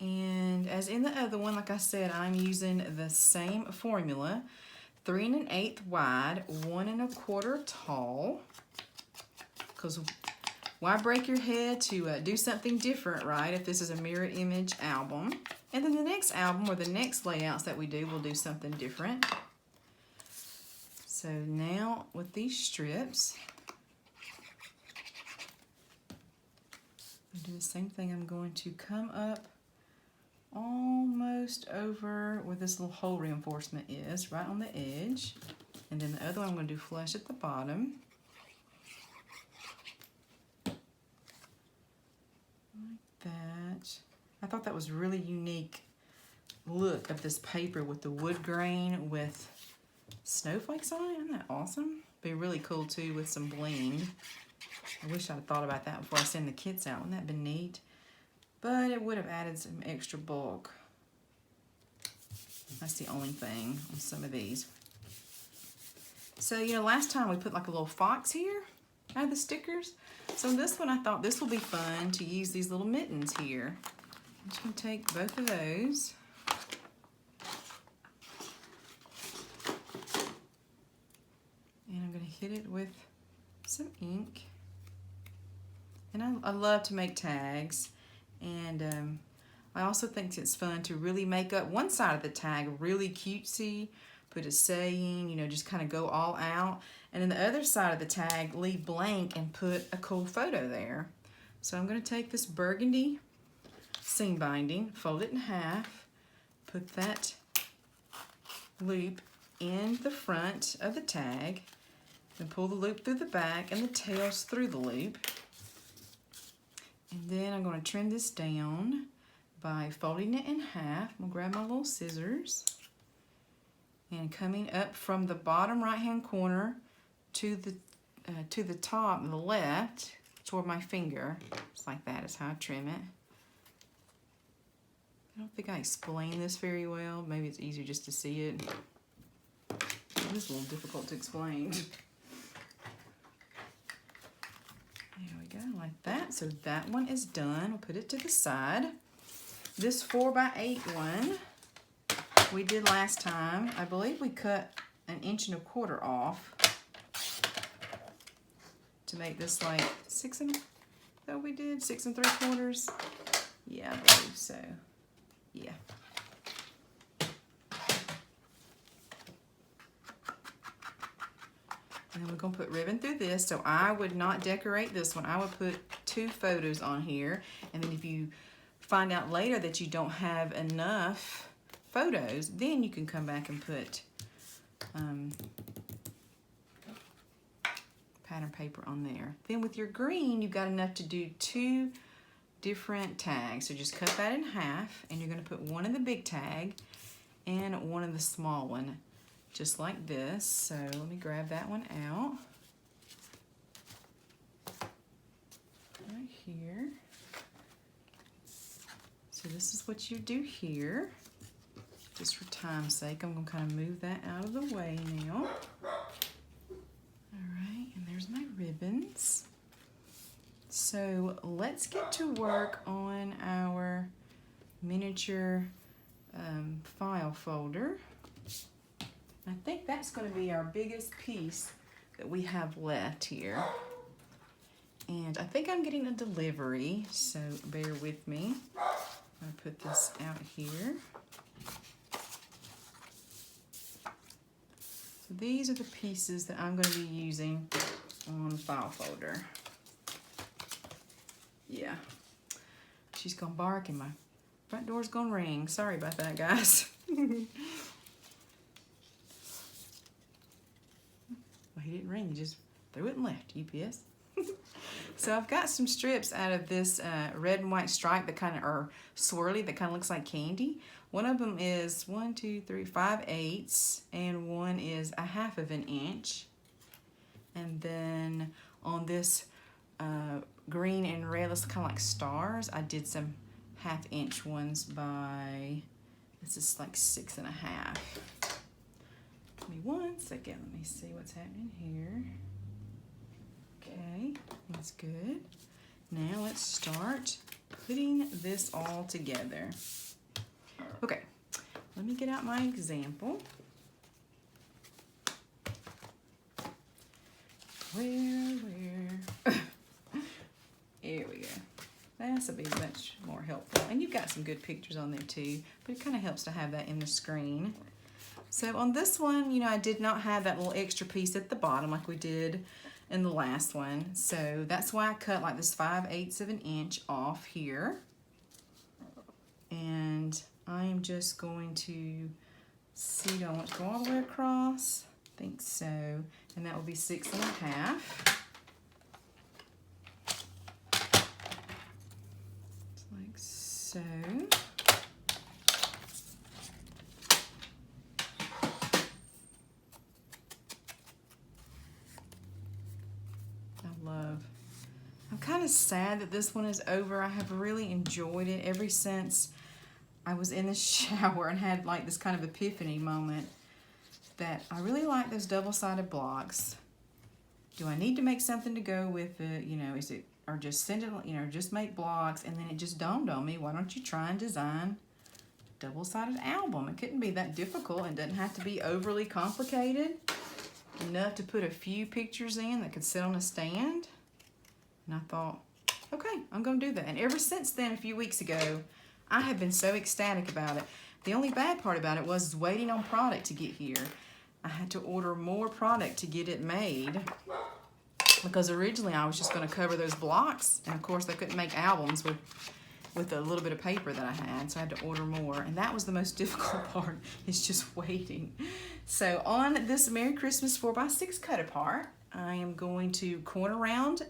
Speaker 1: And as in the other one, like I said, I'm using the same formula. 3 1/8 wide, 1 1/4 tall. Because why break your head to do something different, right? If this is a mirror image album. And then the next album or the next layouts that we do, we'll do something different. So now with these strips, I'll do the same thing. I'm going to come up almost over where this little hole reinforcement is, right on the edge. And then the other one I'm going to do flush at the bottom. Like that. I thought that was really unique look of this paper with the wood grain with snowflakes on it. Isn't that awesome? Be really cool too with some bling. I wish I'd have thought about that before I send the kits out. Wouldn't that been neat? But it would have added some extra bulk. That's the only thing on some of these. So, you know, last time we put like a little fox here out of the stickers. So this one, I thought this will be fun to use these little mittens here. I'm just going to take both of those. And I'm going to hit it with some ink. And I love to make tags. And I also think it's fun to really make up one side of the tag really cutesy put a saying, you know, just kind of go all out. And then the other side of the tag, leave blank and put a cool photo there. So I'm going to take this burgundy seam binding, fold it in half, put that loop in the front of the tag, and pull the loop through the back and the tails through the loop. And then I'm going to trim this down by folding it in half. I'm going to grab my little scissors and coming up from the bottom right hand corner to the top on the left toward my finger. Just like that is how I trim it. I don't think I explained this very well. Maybe it's easier just to see it. It is a little difficult to explain. There we go, like that. So that one is done. We'll put it to the side. This 4x8 one we did last time. I believe we cut 1 1/4 inches off to make this like 6 and, that we did 6 3/4. Yeah, I believe so. Yeah. And then we're going to put ribbon through this. So I would not decorate this one. I would put 2 photos on here. And then if you find out later that you don't have enough photos, then you can come back and put pattern paper on there. Then with your green, you've got enough to do 2 different tags. So just cut that in half, and you're going to put one in the big tag and one in the small one, just like this. So let me grab that one out. Right here. So this is what you do here. Just for time's sake, I'm going to kind of move that out of the way now. All right, and there's my ribbons. So let's get to work on our miniature file folder. I think that's going to be our biggest piece that we have left here. And I think I'm getting a delivery, so bear with me. I'm going to put this out here. So these are the pieces that I'm going to be using on the file folder. Yeah, she's gonna bark and my front door's gonna ring. Sorry about that, guys. Well, he didn't ring, he just threw it and left. UPS. So I've got some strips out of this red and white stripe that kind of are swirly, that kind of looks like candy. One of them is 5 5/8, and one is 1/2 inch. And then on this green and red, looks kind of like stars, I did some 1/2 inch ones by, this is like 6 1/2. Give me 1 second, let me see what's happening here. Okay, that's good. Now let's start putting this all together. Okay, let me get out my example. Where? Here we go. That'll be much more helpful. And you've got some good pictures on there too, but it kind of helps to have that in the screen. So on this one, you know, I did not have that little extra piece at the bottom like we did in the last one. So that's why I cut like this 5/8 inch off here. And I am just going to see, do I want to go all the way across? I think so. And that will be 6 1/2. Like so. I'm kind of sad that this one is over. I have really enjoyed it ever since I was in the shower and had like this kind of epiphany moment that I really like those double-sided blocks. Do I need to make something to go with it? You know, is it, or just send it, you know, just make blocks? And then it just dawned on me, why don't you try and design a double-sided album? It couldn't be that difficult and doesn't have to be overly complicated. Enough to put a few pictures in that could sit on a stand. And I thought, okay, I'm gonna do that. And ever since then, a few weeks ago, I have been so ecstatic about it. The only bad part about it was waiting on product to get here. I had to order more product to get it made because originally I was just going to cover those blocks, and of course they couldn't make albums with a little bit of paper that I had, so I had to order more, and that was the most difficult part, is just waiting. So on this Merry Christmas 4x6 cut apart, I am going to corner round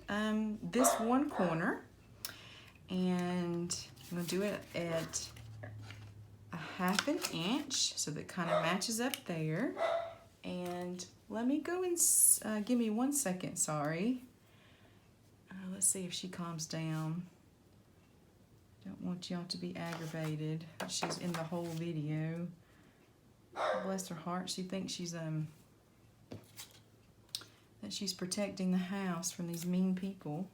Speaker 1: this one corner, and I'm going to do it at a 1/2 inch so that kind of matches up there. And let me go and give me 1 second, sorry. Let's see if she calms down. Don't want y'all to be aggravated. She's in the whole video. Bless her heart, she thinks she's that she's protecting the house from these mean people.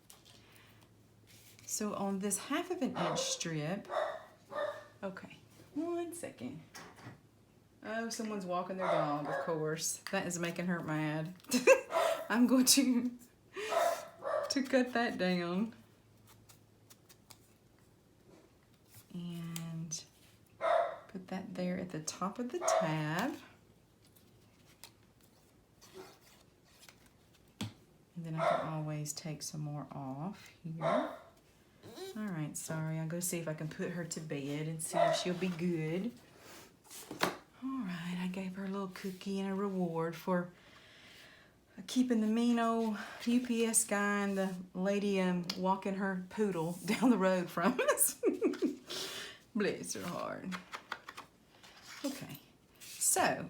Speaker 1: So on this 1/2 inch strip, okay, 1 second. Oh, someone's walking their dog, of course. That is making her mad. I'm going to cut that down. And put that there at the top of the tab. And then I can always take some more off here. All right, sorry. I'll go see if I can put her to bed and see if she'll be good. All right, I gave her a little cookie and a reward for keeping the mean old UPS guy and the lady walking her poodle down the road from us. Bless her heart. Okay, so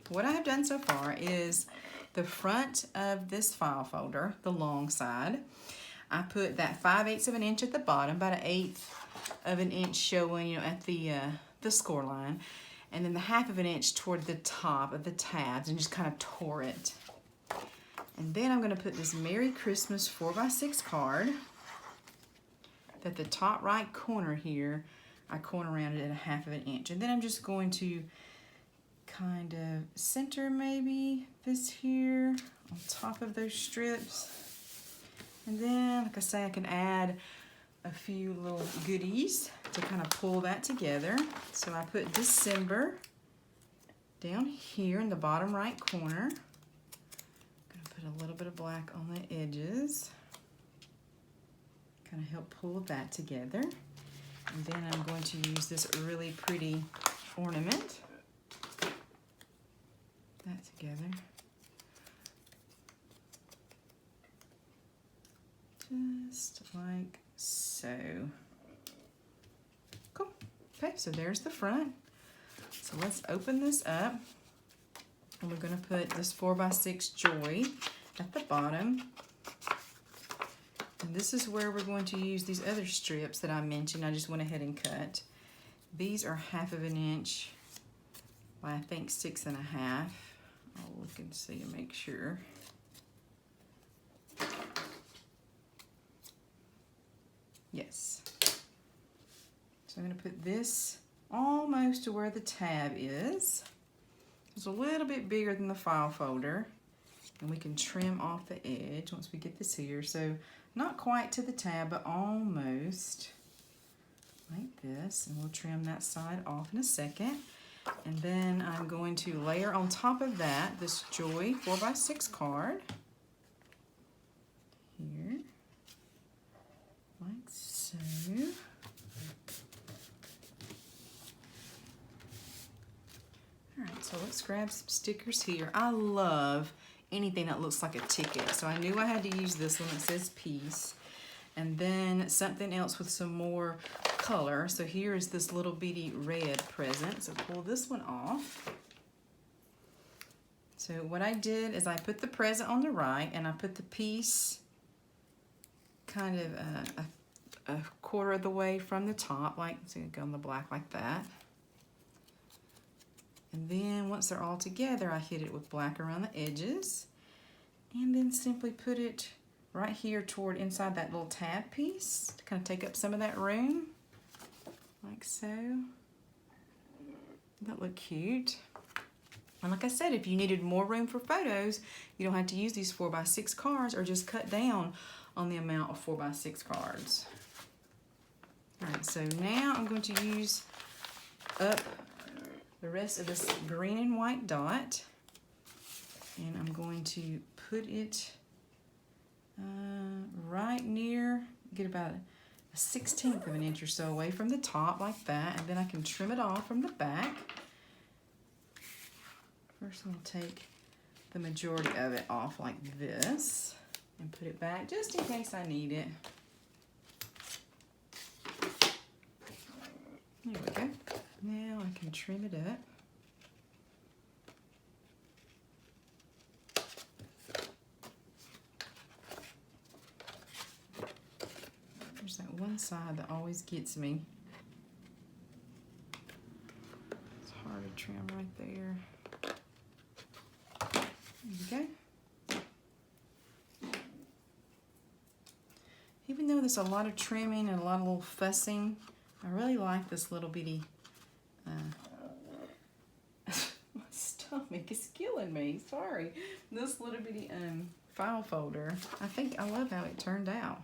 Speaker 1: what I have done so far is the front of this file folder, the long side, I put that 5/8 of an inch at the bottom, about 1/8 of an inch showing, you know, at the score line, and then the 1/2 of an inch toward the top of the tabs, and just kind of tore it. And then I'm going to put this Merry Christmas 4x6 card at the top right corner here. I corner rounded at a 1/2 of an inch, and then I'm just going to kind of center maybe this here on top of those strips. And then, like I say, I can add a few little goodies to kind of pull that together. So I put December down here in the bottom right corner. I'm going to put a little bit of black on the edges. Kind of help pull that together. And then I'm going to use this really pretty ornament. That together. Just like so. Cool. Okay, so there's the front. So let's open this up. And we're going to put this 4x6 Joy at the bottom. And this is where we're going to use these other strips that I mentioned. I just went ahead and cut. These are 1/2 of an inch by I think 6 1/2. I'll look and see and make sure. Yes. So I'm going to put this almost to where the tab is. It's a little bit bigger than the file folder. And we can trim off the edge once we get this here. So not quite to the tab, but almost like this. And we'll trim that side off in a second. And then I'm going to layer on top of that this Joy 4x6 card. Here. Like so. Alright, so let's grab some stickers here. I love anything that looks like a ticket. So I knew I had to use this one that says peace. And then something else with some more color. So here is this little bitty red present. So pull this one off. So what I did is I put the present on the right and I put the piece kind of a quarter of the way from the top, like, so go on the black like that. And then once they're all together, I hit it with black around the edges. And then simply put it right here toward inside that little tab piece to kind of take up some of that room, like so. That look cute. And like I said, if you needed more room for photos, you don't have to use these 4x6 cards, or just cut down on the amount of 4x6 cards. All right, so now I'm going to use up the rest of this green and white dot, and I'm going to put it right near, get about 1/16 of an inch or so away from the top like that, and then I can trim it off from the back. First I'll take the majority of it off like this and put it back just in case I need it. There we go. Now I can trim it up. There's that one side that always gets me. It's hard to trim right there. There we go. Even though there's a lot of trimming and a lot of little fussing, I really like this little bitty, my stomach is killing me, sorry. This little bitty file folder. I love how it turned out.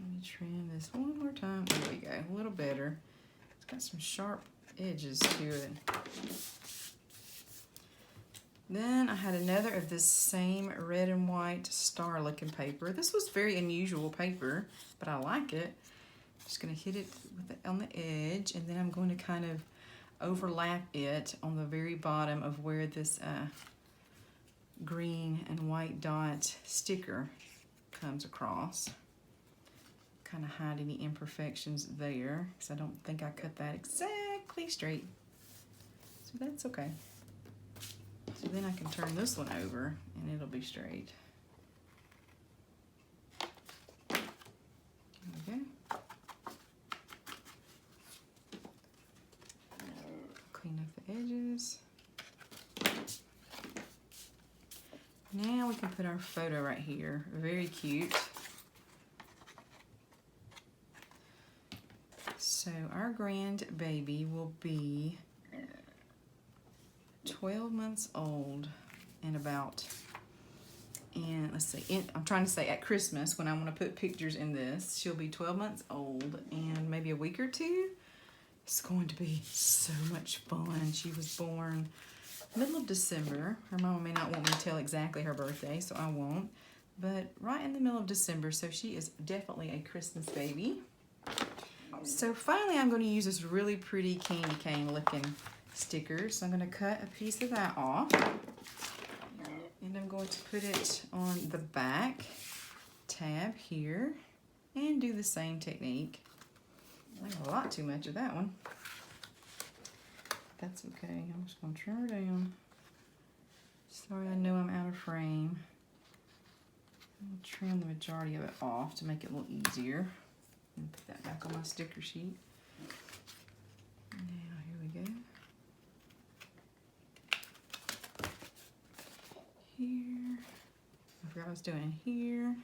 Speaker 1: Let me trim this one more time. There we go, a little better. It's got some sharp edges to it. Then I had another of this same red and white star looking paper. This was very unusual paper, but I like it. Just gonna hit it with on the edge, and then I'm going to kind of overlap it on the very bottom of where this green and white dot sticker comes across. Kind of hide any imperfections there, because I don't think I cut that exactly straight. So that's okay. So then I can turn this one over and it'll be straight. There we go. Clean up the edges. Now we can put our photo right here. Very cute. So our grandbaby will be 12 months old and let's see, I'm trying to say at Christmas when I want to put pictures in this, she'll be 12 months old and maybe a week or two. It's going to be so much fun. She was born middle of December. Her mama may not want me to tell exactly her birthday, so I won't, but right in the middle of December, so she is definitely a Christmas baby. So finally I'm going to use this really pretty candy cane looking stickers. So I'm going to cut a piece of that off, and I'm going to put it on the back tab here and do the same technique. I got a lot too much of that one. That's okay. I'm just going to trim her down. Sorry, I know I'm out of frame. I'll trim the majority of it off to make it a little easier. And put that back on my sticker sheet. Now here we go. Here. I forgot what I was doing here.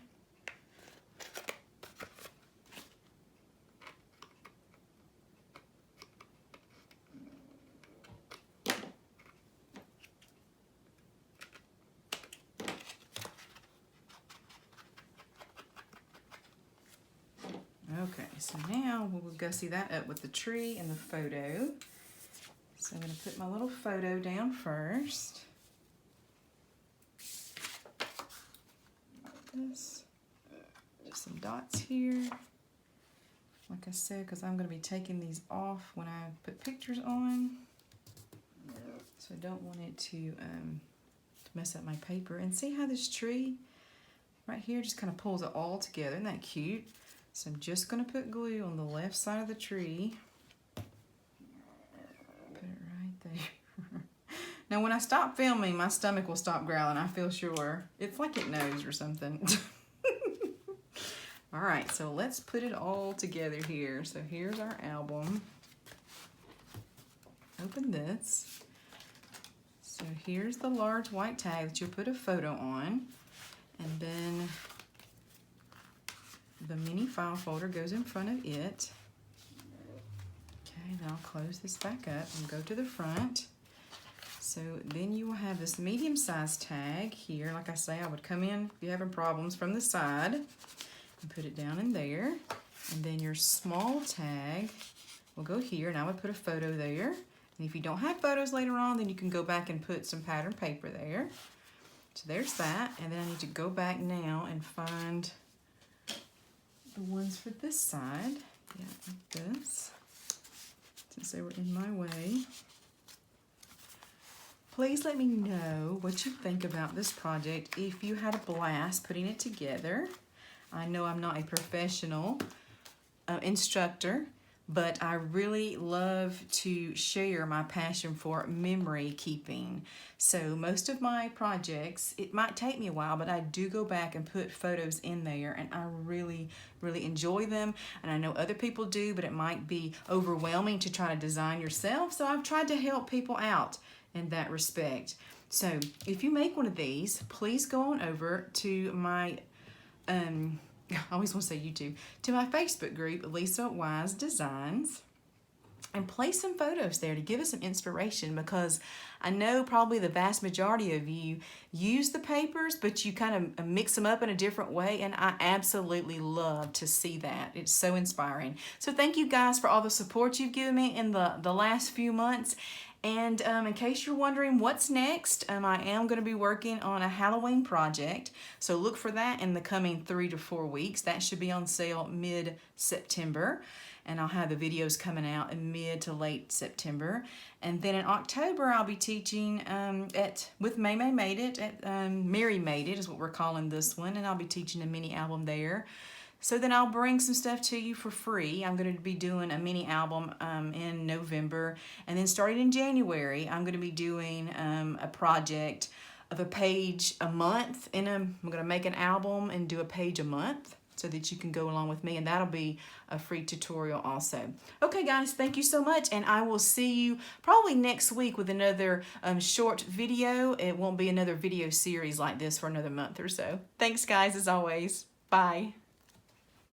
Speaker 1: Okay, so now we'll gussy that up with the tree and the photo. So I'm going to put my little photo down first. This. Just some dots here. Like I said, because I'm going to be taking these off when I put pictures on. So I don't want it to mess up my paper. And see how this tree right here just kind of pulls it all together. Isn't that cute? So I'm just going to put glue on the left side of the tree. Put it right there. Now when I stop filming, my stomach will stop growling, I feel sure. It's like it knows or something. All right, so let's put it all together here. So here's our album. Open this. So here's the large white tag that you'll put a photo on. And then the mini file folder goes in front of it. Okay, then I'll close this back up and go to the front. So then you will have this medium-sized tag here. Like I say, I would come in if you're having problems from the side and put it down in there. And then your small tag will go here, and I would put a photo there. And if you don't have photos later on, then you can go back and put some pattern paper there. So there's that. And then I need to go back now and find the ones for this side. Yeah, like this, since they were in my way. Please let me know what you think about this project, if you had a blast putting it together. I know I'm not a professional instructor, but I really love to share my passion for memory keeping. So most of my projects, it might take me a while, but I do go back and put photos in there, and I really enjoy them. And I know other people do, but it might be overwhelming to try to design yourself. So I've tried to help people out in that respect. So if you make one of these, please go on over to my I always want to say YouTube, to my Facebook group, Lisa Wise Designs, and place some photos there to give us some inspiration, because I know probably the vast majority of you use the papers, but you kind of mix them up in a different way, and I absolutely love to see that. It's so inspiring. So thank you guys for all the support you've given me in the last few months. And in case you're wondering what's next, I am going to be working on a Halloween project. So look for that in the coming 3 to 4 weeks. That should be on sale mid-September. And I'll have the videos coming out in mid to late September. And then in October, I'll be teaching with May Made It, at Mary Made It is what we're calling this one. And I'll be teaching a mini album there. So then I'll bring some stuff to you for free. I'm going to be doing a mini album in November. And then starting in January, I'm going to be doing a project of a page a month. And I'm going to make an album and do a page a month so that you can go along with me. And that'll be a free tutorial also. Okay, guys, thank you so much. And I will see you probably next week with another short video. It won't be another video series like this for another month or so. Thanks, guys, as always. Bye.